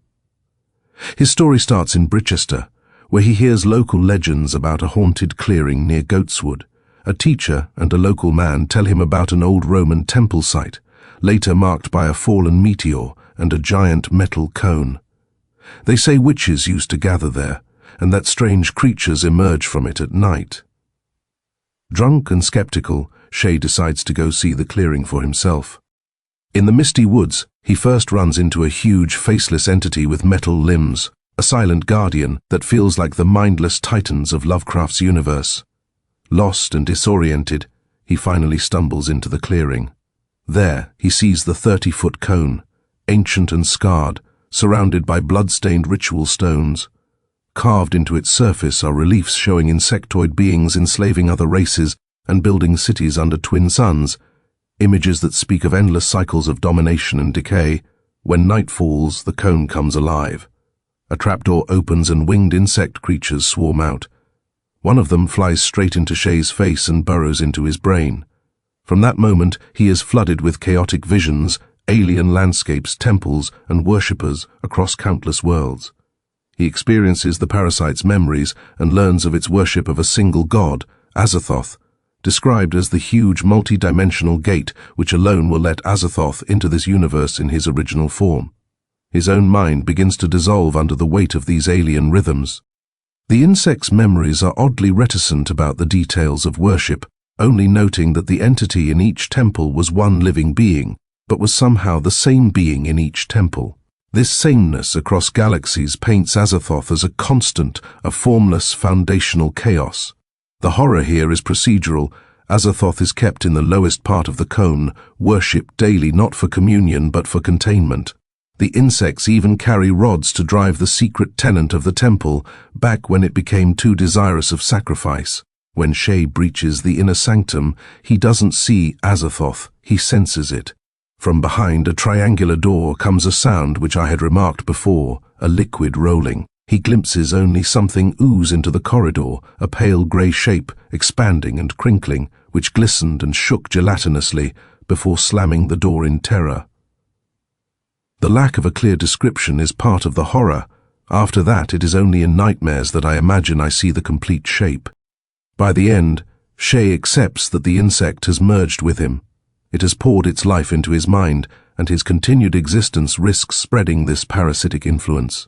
His story starts in Brichester, where he hears local legends about a haunted clearing near Goatswood. A teacher and a local man tell him about an old Roman temple site, later marked by a fallen meteor and a giant metal cone. They say witches used to gather there, and that strange creatures emerge from it at night. Drunk and skeptical, Shea decides to go see the clearing for himself. In the misty woods, he first runs into a huge, faceless entity with metal limbs, a silent guardian that feels like the mindless titans of Lovecraft's universe. Lost and disoriented, he finally stumbles into the clearing. There, he sees the 30-foot cone, ancient and scarred, surrounded by blood-stained ritual stones. Carved into its surface are reliefs showing insectoid beings enslaving other races and building cities under twin suns, images that speak of endless cycles of domination and decay. When night falls, the cone comes alive. A trapdoor opens and winged insect creatures swarm out. One of them flies straight into Shea's face and burrows into his brain. From that moment, he is flooded with chaotic visions, alien landscapes, temples, and worshippers across countless worlds. He experiences the parasite's memories and learns of its worship of a single god, Azathoth, described as the huge multi-dimensional gate which alone will let Azathoth into this universe in his original form. His own mind begins to dissolve under the weight of these alien rhythms. The insect's memories are oddly reticent about the details of worship, only noting that the entity in each temple was one living being, but was somehow the same being in each temple. This sameness across galaxies paints Azathoth as a constant, a formless, foundational chaos. The horror here is procedural. Azathoth is kept in the lowest part of the cone, worshipped daily not for communion but for containment. The insects even carry rods to drive the secret tenant of the temple back when it became too desirous of sacrifice. When Shea breaches the inner sanctum, he doesn't see Azathoth, he senses it. From behind a triangular door comes a sound which I had remarked before, a liquid rolling. He glimpses only something ooze into the corridor, a pale grey shape, expanding and crinkling, which glistened and shook gelatinously before slamming the door in terror. The lack of a clear description is part of the horror. After that, it is only in nightmares that I imagine I see the complete shape. By the end, Shea accepts that the insect has merged with him. It has poured its life into his mind, and his continued existence risks spreading this parasitic influence.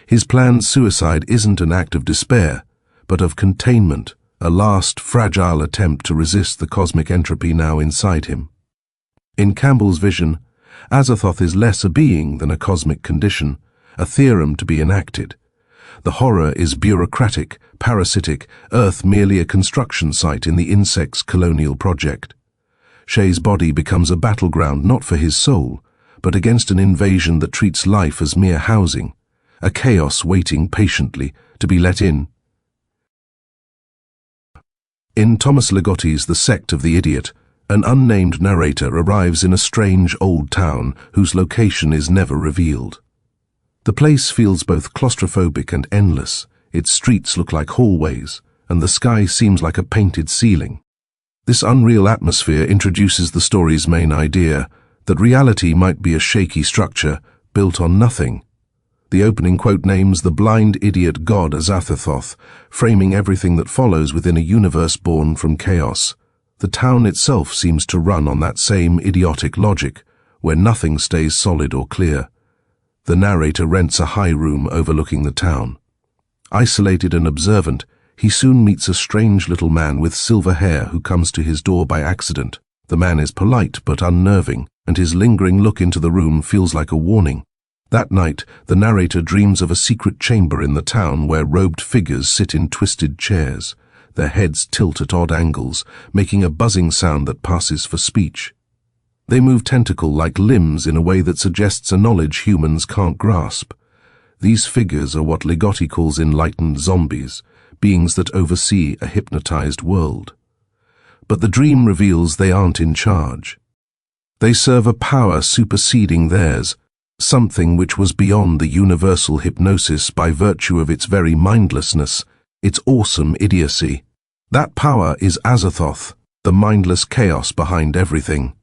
His planned suicide isn't an act of despair, but of containment, a last fragile attempt to resist the cosmic entropy now inside him. In Campbell's vision, Azathoth is less a being than a cosmic condition, a theorem to be enacted. The horror is bureaucratic, parasitic, Earth merely a construction site in the insect's colonial project. Shea's body becomes a battleground not for his soul, but against an invasion that treats life as mere housing, a chaos waiting patiently to be let in. In Thomas Ligotti's The Sect of the Idiot, an unnamed narrator arrives in a strange old town whose location is never revealed. The place feels both claustrophobic and endless. Its streets look like hallways, and the sky seems like a painted ceiling. This unreal atmosphere introduces the story's main idea, that reality might be a shaky structure built on nothing. The opening quote names the blind idiot god Azathoth, framing everything that follows within a universe born from chaos. The town itself seems to run on that same idiotic logic, where nothing stays solid or clear. The narrator rents a high room overlooking the town. Isolated and observant, he soon meets a strange little man with silver hair who comes to his door by accident. The man is polite but unnerving, and his lingering look into the room feels like a warning. That night, the narrator dreams of a secret chamber in the town where robed figures sit in twisted chairs. Their heads tilt at odd angles, making a buzzing sound that passes for speech. They move tentacle-like limbs in a way that suggests a knowledge humans can't grasp. These figures are what Ligotti calls enlightened zombies, beings that oversee a hypnotized world. But the dream reveals they aren't in charge. They serve a power superseding theirs, something which was beyond the universal hypnosis by virtue of its very mindlessness, its awesome idiocy. That power is Azathoth, the mindless chaos behind everything.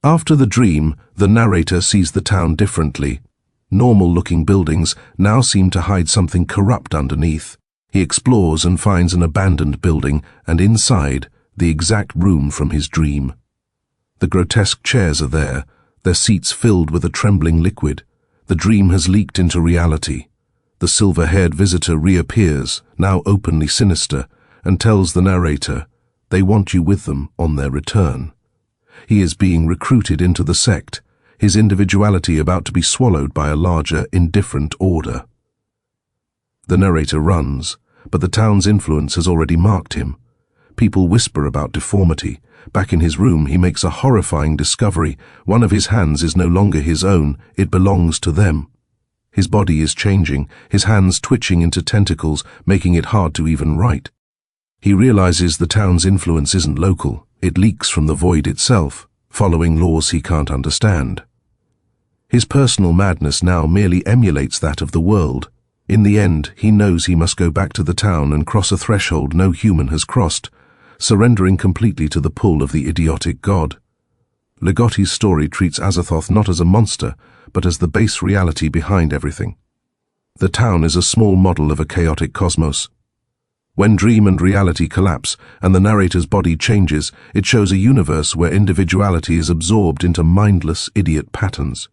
After the dream, the narrator sees the town differently. Normal-looking buildings now seem to hide something corrupt underneath. He explores and finds an abandoned building, and inside, the exact room from his dream. The grotesque chairs are there, their seats filled with a trembling liquid. The dream has leaked into reality. The silver-haired visitor reappears, now openly sinister, and tells the narrator they want you with them on their return. He is being recruited into the sect, his individuality about to be swallowed by a larger, indifferent order. The narrator runs, but the town's influence has already marked him. People whisper about deformity. Back in his room, he makes a horrifying discovery. One of his hands is no longer his own, it belongs to them. His body is changing, his hands twitching into tentacles, making it hard to even write. He realizes the town's influence isn't local, it leaks from the void itself, following laws he can't understand. His personal madness now merely emulates that of the world. In the end, he knows he must go back to the town and cross a threshold no human has crossed, surrendering completely to the pull of the idiotic god. Ligotti's story treats Azathoth not as a monster, but as the base reality behind everything. The town is a small model of a chaotic cosmos. When dream and reality collapse and the narrator's body changes, it shows a universe where individuality is absorbed into mindless, idiot patterns.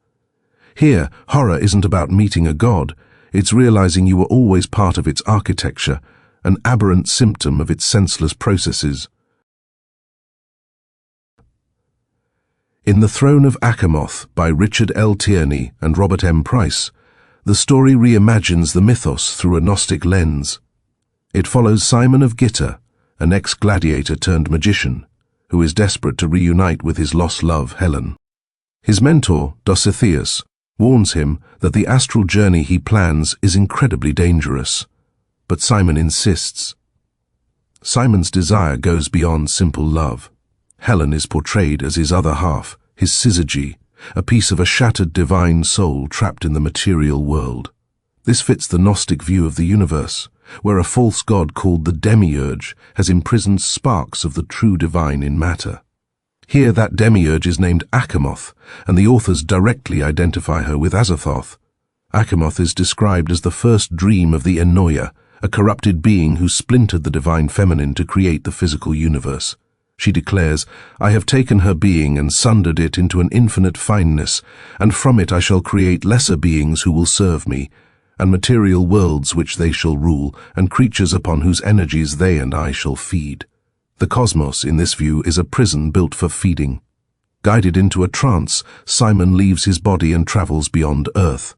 Here, horror isn't about meeting a god, it's realizing you were always part of its architecture, an aberrant symptom of its senseless processes. In The Throne of Achamoth by Richard L. Tierney and Robert M. Price, the story reimagines the mythos through a Gnostic lens. It follows Simon of Gitta, an ex-gladiator turned magician, who is desperate to reunite with his lost love, Helen. His mentor, Dositheus, warns him that the astral journey he plans is incredibly dangerous, but Simon insists. Simon's desire goes beyond simple love. Helen is portrayed as his other half, his syzygy, a piece of a shattered divine soul trapped in the material world. This fits the Gnostic view of the universe, where a false god called the demiurge has imprisoned sparks of the true divine in matter. Here that demiurge is named Achamoth, and the authors directly identify her with Azathoth. Achamoth is described as the first dream of the Enoia, a corrupted being who splintered the divine feminine to create the physical universe. She declares, "I have taken her being and sundered it into an infinite fineness, and from it I shall create lesser beings who will serve me, and material worlds which they shall rule, and creatures upon whose energies they and I shall feed." The cosmos, in this view, is a prison built for feeding. Guided into a trance, Simon leaves his body and travels beyond Earth.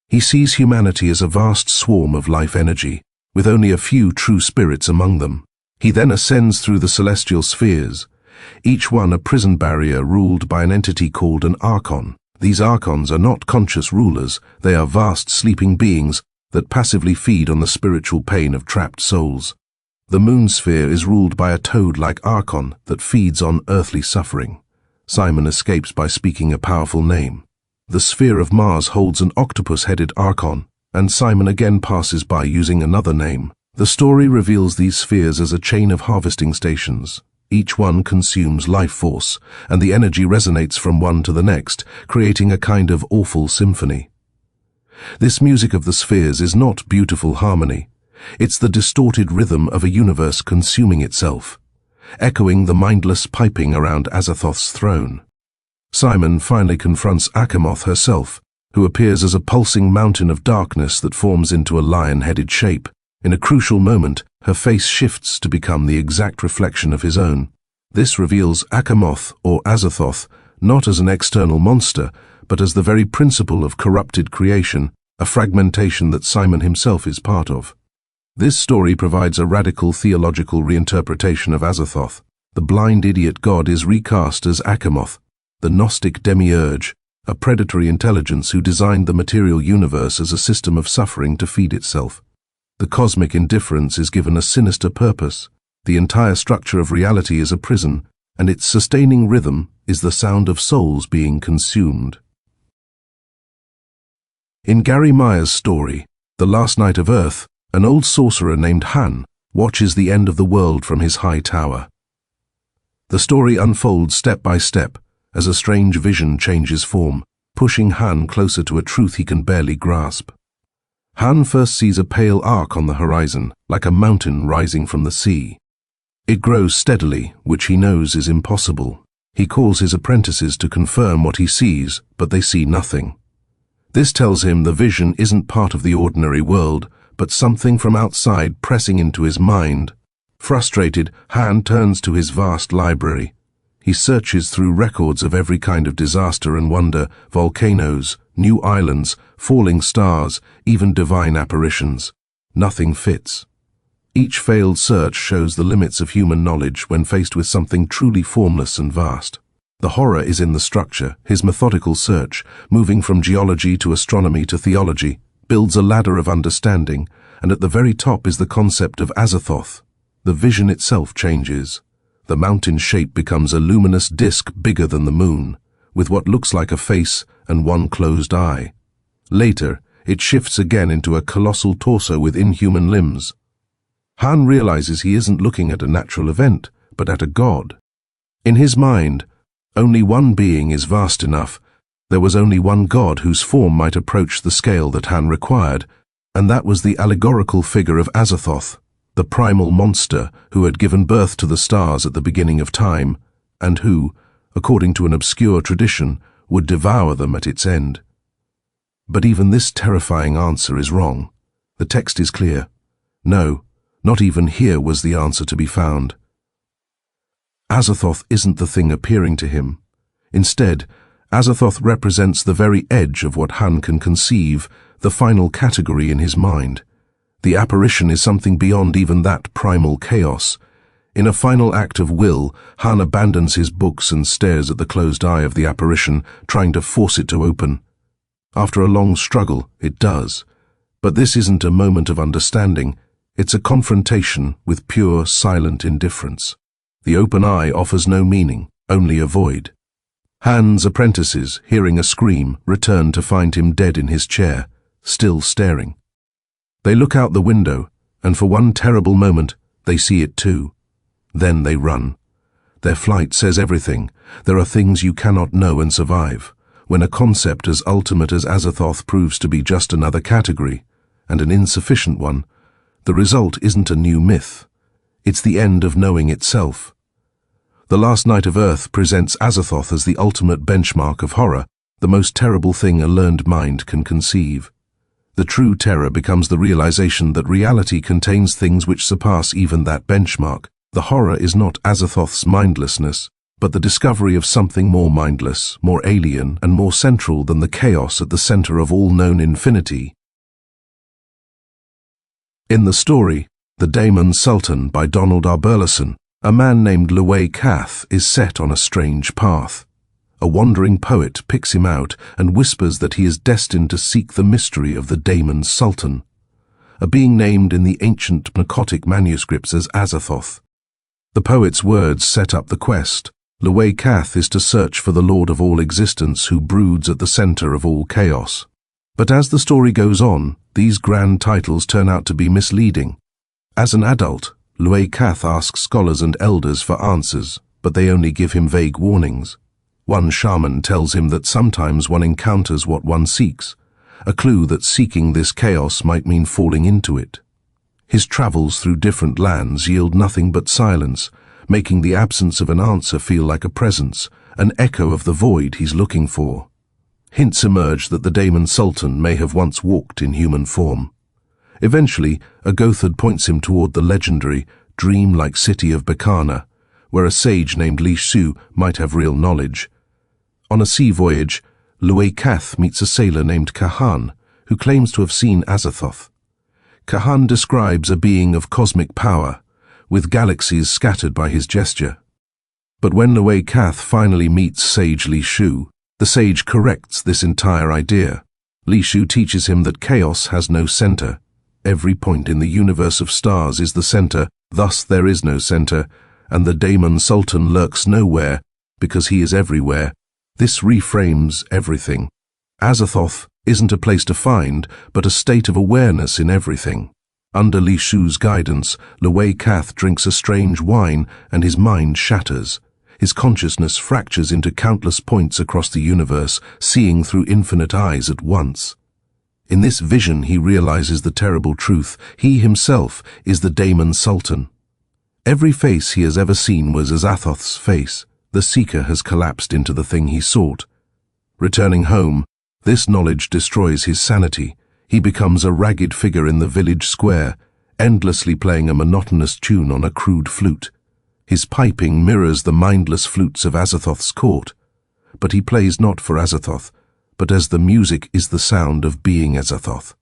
He sees humanity as a vast swarm of life energy, with only a few true spirits among them. He then ascends through the celestial spheres, each one a prison barrier ruled by an entity called an archon. These archons are not conscious rulers, they are vast sleeping beings that passively feed on the spiritual pain of trapped souls. The moon sphere is ruled by a toad-like archon that feeds on earthly suffering. Simon escapes by speaking a powerful name. The sphere of Mars holds an octopus-headed archon, and Simon again passes by using another name. The story reveals these spheres as a chain of harvesting stations. Each one consumes life force, and the energy resonates from one to the next, creating a kind of awful symphony. This music of the spheres is not beautiful harmony. It's the distorted rhythm of a universe consuming itself, echoing the mindless piping around Azathoth's throne. Simon finally confronts Achamoth herself, who appears as a pulsing mountain of darkness that forms into a lion-headed shape. In a crucial moment, her face shifts to become the exact reflection of his own. This reveals Achamoth, or Azathoth, not as an external monster, but as the very principle of corrupted creation, a fragmentation that Simon himself is part of. This story provides a radical theological reinterpretation of Azathoth. The blind idiot god is recast as Achamoth, the Gnostic demiurge, a predatory intelligence who designed the material universe as a system of suffering to feed itself. The cosmic indifference is given a sinister purpose. The entire structure of reality is a prison, and its sustaining rhythm is the sound of souls being consumed. In Gary Meyer's story, The Last Night of Earth, an old sorcerer named Han watches the end of the world from his high tower. The story unfolds step by step as a strange vision changes form, pushing Han closer to a truth he can barely grasp. Han first sees a pale arc on the horizon, like a mountain rising from the sea. It grows steadily, which he knows is impossible. He calls his apprentices to confirm what he sees, but they see nothing. This tells him the vision isn't part of the ordinary world, but something from outside pressing into his mind. Frustrated, Han turns to his vast library. He searches through records of every kind of disaster and wonder, volcanoes, new islands, falling stars, even divine apparitions. Nothing fits. Each failed search shows the limits of human knowledge when faced with something truly formless and vast. The horror is in the structure. His methodical search, moving from geology to astronomy to theology, builds a ladder of understanding, and at the very top is the concept of Azathoth. The vision itself changes. The mountain shape becomes a luminous disk bigger than the moon, with what looks like a face and one closed eye. Later, it shifts again into a colossal torso with inhuman limbs. Han realizes he isn't looking at a natural event, but at a god. In his mind, only one being is vast enough. There was only one god whose form might approach the scale that Han required, and that was the allegorical figure of Azathoth, the primal monster who had given birth to the stars at the beginning of time, and who, according to an obscure tradition, would devour them at its end. But even this terrifying answer is wrong. The text is clear. No, not even here was the answer to be found. Azathoth isn't the thing appearing to him. Instead, Azathoth represents the very edge of what Han can conceive, the final category in his mind. The apparition is something beyond even that primal chaos. In a final act of will, Han abandons his books and stares at the closed eye of the apparition, trying to force it to open. After a long struggle, it does. But this isn't a moment of understanding. It's a confrontation with pure, silent indifference. The open eye offers no meaning, only a void. Han's apprentices, hearing a scream, return to find him dead in his chair, still staring. They look out the window, and for one terrible moment, they see it too. Then they run. Their flight says everything. There are things you cannot know and survive. When a concept as ultimate as Azathoth proves to be just another category, and an insufficient one, the result isn't a new myth. It's the end of knowing itself. The Last Night of Earth presents Azathoth as the ultimate benchmark of horror, the most terrible thing a learned mind can conceive. The true terror becomes the realization that reality contains things which surpass even that benchmark. The horror is not Azathoth's mindlessness, but the discovery of something more mindless, more alien, and more central than the chaos at the center of all known infinity. In the story, The Demon Sultan by Donald R. Burleson, a man named Lovecraft is set on a strange path. A wandering poet picks him out and whispers that he is destined to seek the mystery of the Demon Sultan, a being named in the ancient Pnakotic manuscripts as Azathoth. The poet's words set up the quest. Lovecraft is to search for the Lord of all existence who broods at the center of all chaos. But as the story goes on, these grand titles turn out to be misleading. As an adult, Lovecraft asks scholars and elders for answers, but they only give him vague warnings. One shaman tells him that sometimes one encounters what one seeks, a clue that seeking this chaos might mean falling into it. His travels through different lands yield nothing but silence, making the absence of an answer feel like a presence, an echo of the void he's looking for. Hints emerge that the Demon Sultan may have once walked in human form. Eventually, a Gothard points him toward the legendary, dream-like city of Bekana, where a sage named Li Shu might have real knowledge. On a sea voyage, Lovecraft meets a sailor named Kahan, who claims to have seen Azathoth. Kahan describes a being of cosmic power, with galaxies scattered by his gesture. But when Lovecraft finally meets sage Li Shu, the sage corrects this entire idea. Li Shu teaches him that chaos has no center. Every point in the universe of stars is the center, thus there is no center, and the Demon Sultan lurks nowhere, because he is everywhere. This reframes everything. Azathoth isn't a place to find, but a state of awareness in everything. Under Li Shu's guidance, Lwei Kath drinks a strange wine and his mind shatters. His consciousness fractures into countless points across the universe, seeing through infinite eyes at once. In this vision he realizes the terrible truth. He himself is the Daemon Sultan. Every face he has ever seen was Azathoth's face. The seeker has collapsed into the thing he sought. Returning home, this knowledge destroys his sanity. He becomes a ragged figure in the village square, endlessly playing a monotonous tune on a crude flute. His piping mirrors the mindless flutes of Azathoth's court. But he plays not for Azathoth, but as the music is the sound of being Azathoth.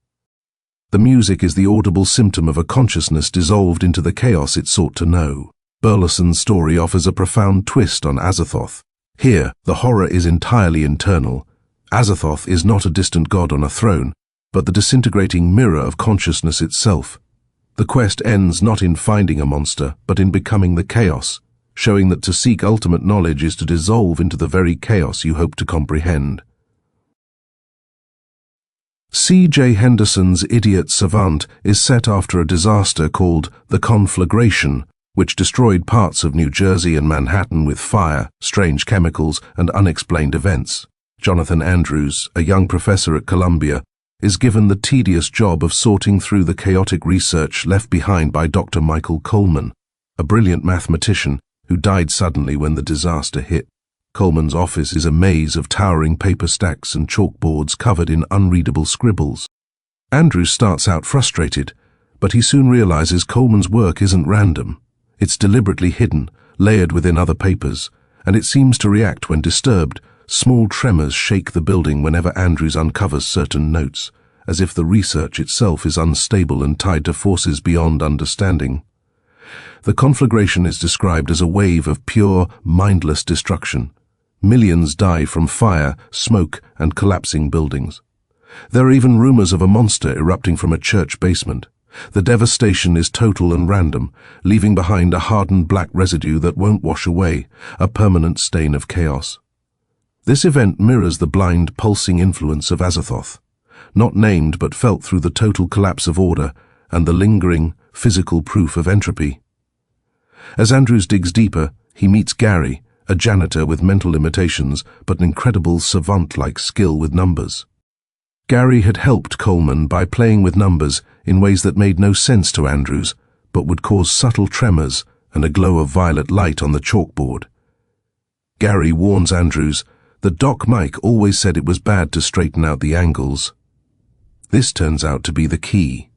The music is the audible symptom of a consciousness dissolved into the chaos it sought to know. Burleson's story offers a profound twist on Azathoth. Here, the horror is entirely internal. Azathoth is not a distant god on a throne, but the disintegrating mirror of consciousness itself. The quest ends not in finding a monster, but in becoming the chaos, showing that to seek ultimate knowledge is to dissolve into the very chaos you hope to comprehend. C.J. Henderson's Idiot Savant is set after a disaster called the Conflagration, which destroyed parts of New Jersey and Manhattan with fire, strange chemicals, and unexplained events. Jonathan Andrews, a young professor at Columbia, is given the tedious job of sorting through the chaotic research left behind by Dr. Michael Coleman, a brilliant mathematician who died suddenly when the disaster hit. Coleman's office is a maze of towering paper stacks and chalkboards covered in unreadable scribbles. Andrews starts out frustrated, but he soon realizes Coleman's work isn't random. It's deliberately hidden, layered within other papers, and it seems to react when disturbed. Small tremors shake the building whenever Andrews uncovers certain notes, as if the research itself is unstable and tied to forces beyond understanding. The conflagration is described as a wave of pure, mindless destruction. Millions die from fire, smoke, and collapsing buildings. There are even rumors of a monster erupting from a church basement. The devastation is total and random, leaving behind a hardened black residue that won't wash away, a permanent stain of chaos. This event mirrors the blind, pulsing influence of Azathoth, not named but felt through the total collapse of order and the lingering, physical proof of entropy. As Andrews digs deeper, he meets Gary, a janitor with mental limitations but an incredible savant-like skill with numbers. Gary had helped Coleman by playing with numbers in ways that made no sense to Andrews, but would cause subtle tremors and a glow of violet light on the chalkboard. Gary warns Andrews that Doc Mike always said it was bad to straighten out the angles. This turns out to be the key.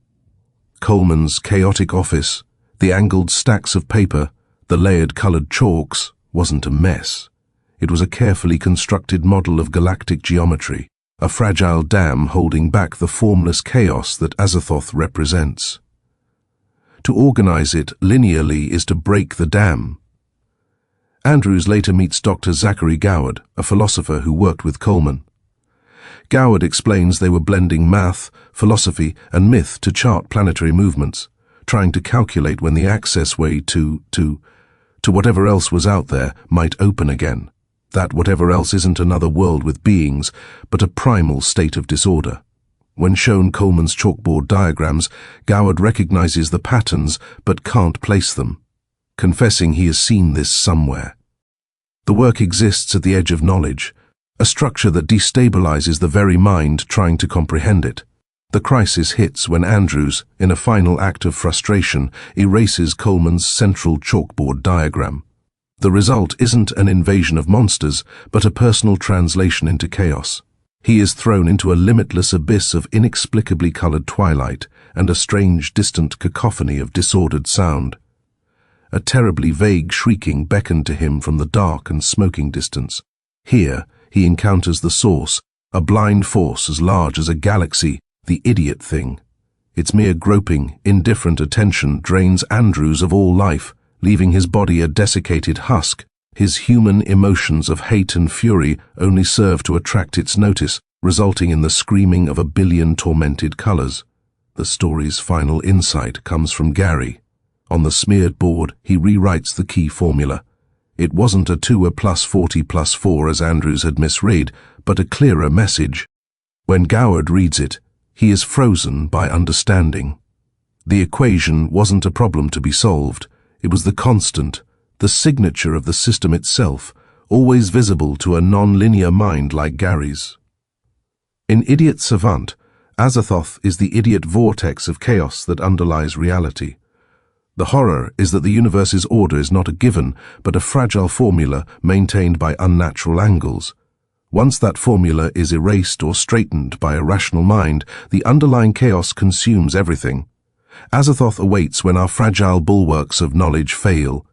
Coleman's chaotic office, the angled stacks of paper, the layered colored chalks, wasn't a mess. It was a carefully constructed model of galactic geometry, a fragile dam holding back the formless chaos that Azathoth represents. To organize it linearly is to break the dam. Andrews later meets Dr. Zachary Goward, a philosopher who worked with Coleman. Goward explains they were blending math, philosophy, and myth to chart planetary movements, trying to calculate when the access way to whatever else was out there might open again. That whatever else isn't another world with beings, but a primal state of disorder. When shown Coleman's chalkboard diagrams, Goward recognizes the patterns but can't place them, confessing he has seen this somewhere. The work exists at the edge of knowledge, a structure that destabilizes the very mind trying to comprehend it. The crisis hits when Andrews, in a final act of frustration, erases Coleman's central chalkboard diagram. The result isn't an invasion of monsters, but a personal translation into chaos. He is thrown into a limitless abyss of inexplicably colored twilight and a strange, distant cacophony of disordered sound. A terribly vague shrieking beckoned to him from the dark and smoking distance. Here, he encounters the source, a blind force as large as a galaxy, the idiot thing. Its mere groping, indifferent attention drains Andrews of all life, leaving his body a desiccated husk. His human emotions of hate and fury only serve to attract its notice, resulting in the screaming of a billion tormented colors. The story's final insight comes from Gary. On the smeared board, he rewrites the key formula. It wasn't a 2 + 40 + 4 as Andrews had misread, but a clearer message. When Goward reads it, he is frozen by understanding. The equation wasn't a problem to be solved. It was the constant, the signature of the system itself, always visible to a non-linear mind like Gary's. In Idiot Savant, Azathoth is the idiot vortex of chaos that underlies reality. The horror is that the universe's order is not a given, but a fragile formula maintained by unnatural angles. Once that formula is erased or straightened by a rational mind, the underlying chaos consumes everything. Azathoth awaits when our fragile bulwarks of knowledge fail.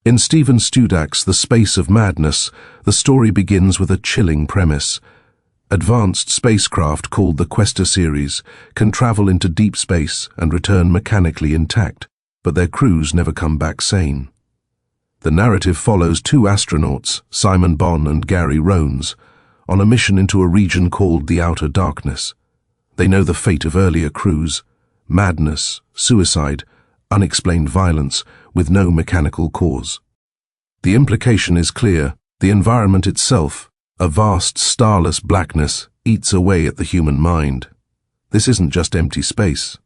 In Stephen Studak's The Space of Madness, the story begins with a chilling premise. Advanced spacecraft called the Questa series can travel into deep space and return mechanically intact, but their crews never come back sane. The narrative follows two astronauts, Simon Bonn and Gary Rones, on a mission into a region called the Outer Darkness. They know the fate of earlier crews: madness, suicide, unexplained violence with no mechanical cause. The implication is clear. The environment itself, a vast starless blackness, eats away at the human mind. This isn't just empty space.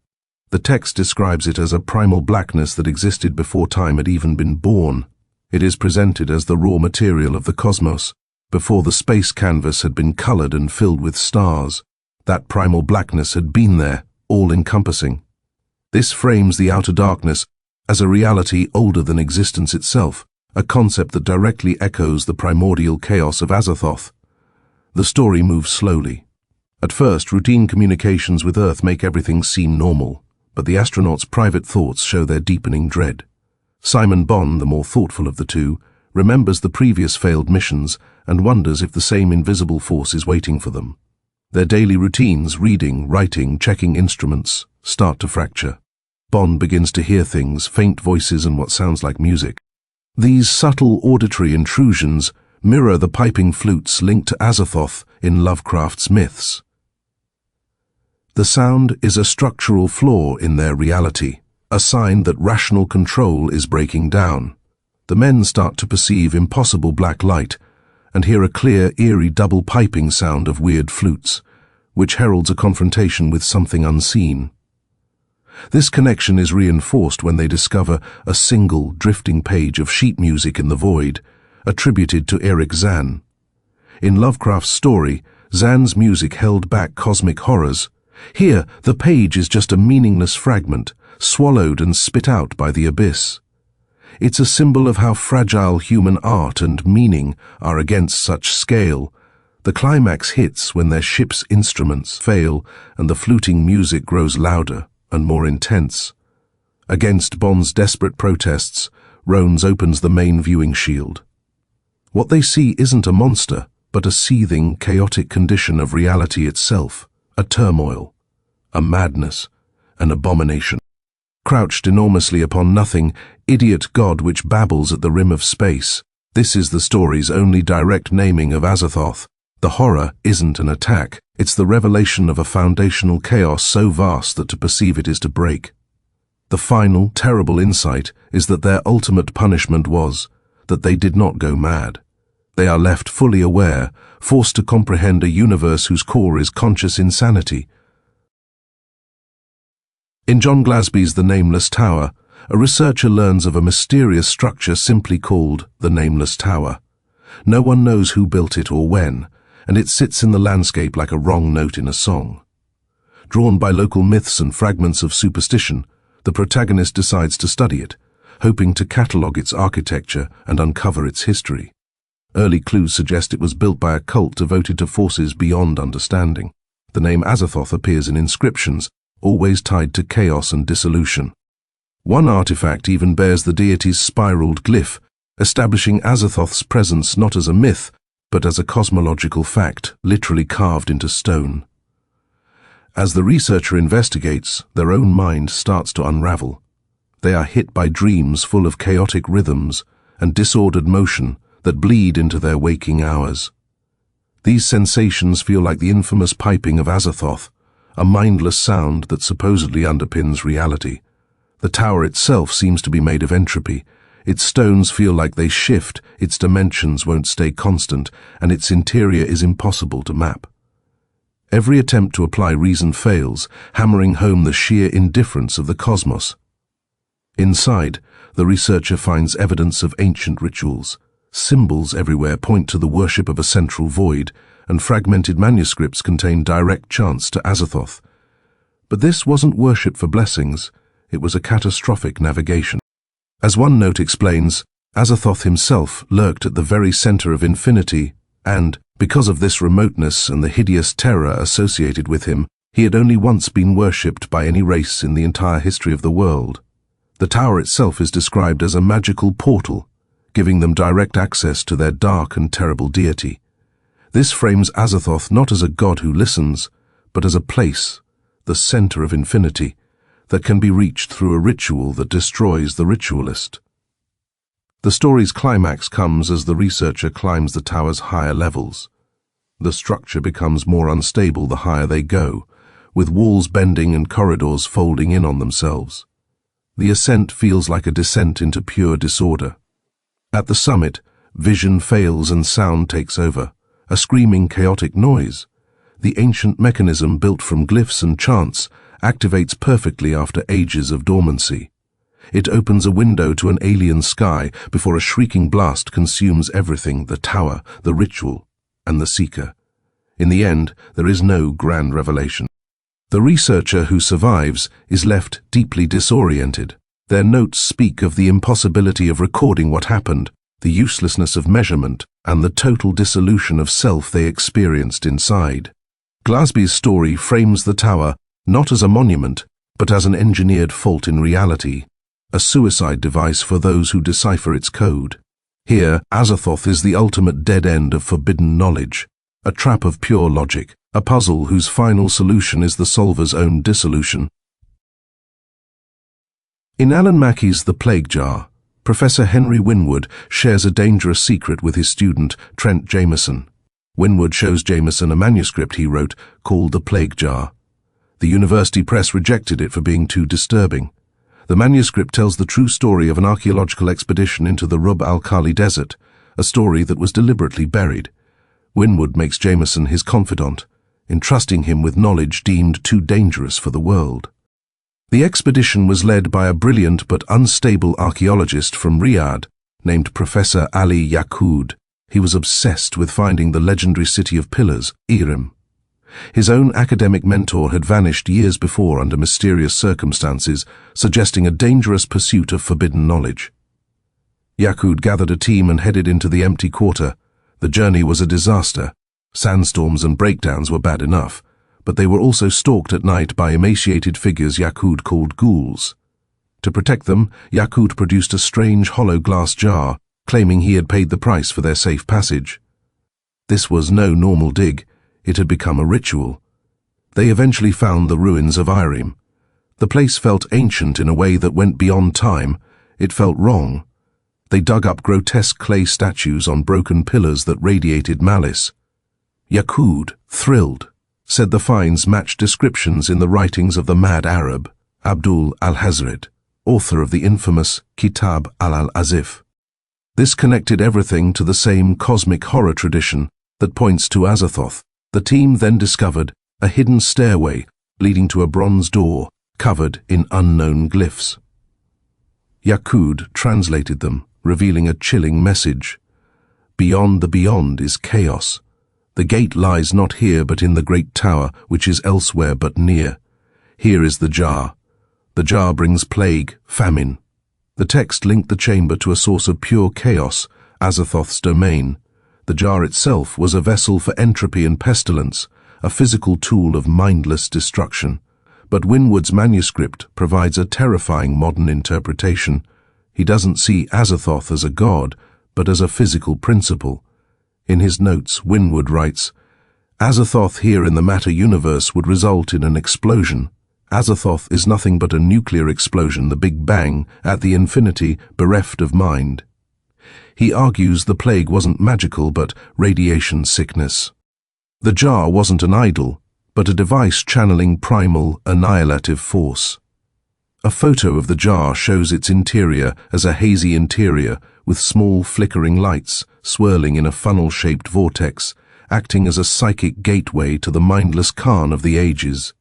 The text describes it as a primal blackness that existed before time had even been born. It is presented as the raw material of the cosmos, before the space canvas had been colored and filled with stars. That primal blackness had been there, all-encompassing. This frames the outer darkness as a reality older than existence itself, a concept that directly echoes the primordial chaos of Azathoth. The story moves slowly. At first, routine communications with Earth make everything seem normal, but the astronauts' private thoughts show their deepening dread. Simon Bonn, the more thoughtful of the two, remembers the previous failed missions and wonders if the same invisible force is waiting for them. Their daily routines, reading, writing, checking instruments, start to fracture. Bonn begins to hear things, faint voices and what sounds like music. These subtle auditory intrusions mirror the piping flutes linked to Azathoth in Lovecraft's myths. The sound is a structural flaw in their reality, a sign that rational control is breaking down. The men start to perceive impossible black light and hear a clear, eerie double piping sound of weird flutes, which heralds a confrontation with something unseen. This connection is reinforced when they discover a single, drifting page of sheet music in the void, attributed to Eric Zahn. In Lovecraft's story, Zahn's music held back cosmic horrors. Here, the page is just a meaningless fragment, swallowed and spit out by the abyss. It's a symbol of how fragile human art and meaning are against such scale. The climax hits when their ship's instruments fail and the fluting music grows louder and more intense. Against Bond's desperate protests, Rones opens the main viewing shield. What they see isn't a monster, but a seething, chaotic condition of reality itself, a turmoil, a madness, an abomination. Crouched enormously upon nothing, idiot god which babbles at the rim of space. This is the story's only direct naming of Azathoth. The horror isn't an attack, it's the revelation of a foundational chaos so vast that to perceive it is to break. The final, terrible insight is that their ultimate punishment was that they did not go mad. They are left fully aware, forced to comprehend a universe whose core is conscious insanity. In John Glasby's The Nameless Tower, a researcher learns of a mysterious structure simply called the Nameless Tower. No one knows who built it or when, and it sits in the landscape like a wrong note in a song. Drawn by local myths and fragments of superstition, the protagonist decides to study it, hoping to catalogue its architecture and uncover its history. Early clues suggest it was built by a cult devoted to forces beyond understanding. The name Azathoth appears in inscriptions, always tied to chaos and dissolution. One artifact even bears the deity's spiraled glyph, establishing Azathoth's presence not as a myth, but as a cosmological fact, literally carved into stone. As the researcher investigates, their own mind starts to unravel. They are hit by dreams full of chaotic rhythms and disordered motion that bleed into their waking hours. These sensations feel like the infamous piping of Azathoth, a mindless sound that supposedly underpins reality. The tower itself seems to be made of entropy, Its stones feel like they shift, its dimensions won't stay constant, and its interior is impossible to map. Every attempt to apply reason fails, hammering home the sheer indifference of the cosmos. Inside, the researcher finds evidence of ancient rituals. Symbols everywhere point to the worship of a central void, and fragmented manuscripts contain direct chants to Azathoth. But this wasn't worship for blessings, it was a catastrophic navigation. As one note explains, Azathoth himself lurked at the very center of infinity, and, because of this remoteness and the hideous terror associated with him, he had only once been worshipped by any race in the entire history of the world. The tower itself is described as a magical portal, giving them direct access to their dark and terrible deity. This frames Azathoth not as a god who listens, but as a place, the center of infinity, that can be reached through a ritual that destroys the ritualist. The story's climax comes as the researcher climbs the tower's higher levels. The structure becomes more unstable the higher they go, with walls bending and corridors folding in on themselves. The ascent feels like a descent into pure disorder. At the summit, vision fails and sound takes over, a screaming, chaotic noise. The ancient mechanism built from glyphs and chants activates perfectly after ages of dormancy. It opens a window to an alien sky before a shrieking blast consumes everything: the tower, the ritual, and the seeker. In the end, there is no grand revelation. The researcher who survives is left deeply disoriented. Their notes speak of the impossibility of recording what happened, the uselessness of measurement, and the total dissolution of self they experienced inside. Glasby's story frames the tower not as a monument, but as an engineered fault in reality, a suicide device for those who decipher its code. Here, Azathoth is the ultimate dead end of forbidden knowledge, a trap of pure logic, a puzzle whose final solution is the solver's own dissolution. In Alan Mackey's The Plague Jar, Professor Henry Winwood shares a dangerous secret with his student, Trent Jameson. Winwood shows Jameson a manuscript he wrote called The Plague Jar. The university press rejected it for being too disturbing. The manuscript tells the true story of an archaeological expedition into the Rub al-Khali Desert, a story that was deliberately buried. Winwood makes Jameson his confidant, entrusting him with knowledge deemed too dangerous for the world. The expedition was led by a brilliant but unstable archaeologist from Riyadh named Professor Ali Yaqoud. He was obsessed with finding the legendary city of pillars, Irim. His own academic mentor had vanished years before under mysterious circumstances, suggesting a dangerous pursuit of forbidden knowledge. Yaqoud gathered a team and headed into the empty quarter. The journey was a disaster. Sandstorms and breakdowns were bad enough, but they were also stalked at night by emaciated figures Yaqoud called ghouls. To protect them, Yaqoud produced a strange hollow glass jar, claiming he had paid the price for their safe passage. This was no normal dig. It had become a ritual. They eventually found the ruins of Irim. The place felt ancient in a way that went beyond time. It felt wrong. They dug up grotesque clay statues on broken pillars that radiated malice. Yaqoud, thrilled, said the finds matched descriptions in the writings of the mad Arab, Abdul al-Hazred, author of the infamous Kitab al-Azif. This connected everything to the same cosmic horror tradition that points to Azathoth. The team then discovered a hidden stairway leading to a bronze door covered in unknown glyphs. Yaqoud translated them, revealing a chilling message. Beyond the beyond is chaos. The gate lies not here but in the great tower, which is elsewhere but near. Here is the jar. The jar brings plague, famine. The text linked the chamber to a source of pure chaos, Azathoth's domain. The jar itself was a vessel for entropy and pestilence, a physical tool of mindless destruction. But Winwood's manuscript provides a terrifying modern interpretation. He doesn't see Azathoth as a god, but as a physical principle. In his notes, Winwood writes, Azathoth here in the matter universe would result in an explosion. Azathoth is nothing but a nuclear explosion, the Big Bang, at the infinity, bereft of mind. He argues the plague wasn't magical but radiation sickness. The jar wasn't an idol, but a device channeling primal, annihilative force. A photo of the jar shows its interior as a hazy interior with small flickering lights swirling in a funnel-shaped vortex, acting as a psychic gateway to the mindless Khan of the ages.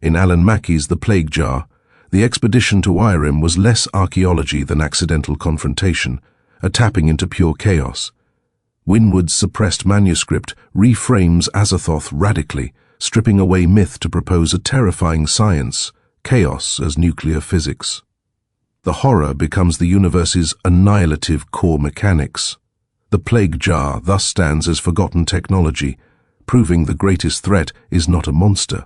In Alan Mackey's The Plague Jar, the expedition to Irem was less archaeology than accidental confrontation, a tapping into pure chaos. Winwood's suppressed manuscript reframes Azathoth radically, stripping away myth to propose a terrifying science, chaos as nuclear physics. The horror becomes the universe's annihilative core mechanics. The Plague Jar thus stands as forgotten technology, proving the greatest threat is not a monster,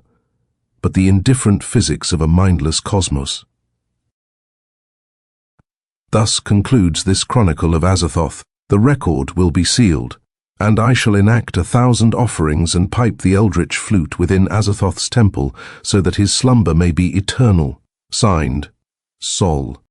but the indifferent physics of a mindless cosmos. Thus concludes this Chronicle of Azathoth. The record will be sealed, and I shall enact 1,000 offerings and pipe the eldritch flute within Azathoth's temple so that his slumber may be eternal. Signed, Sol.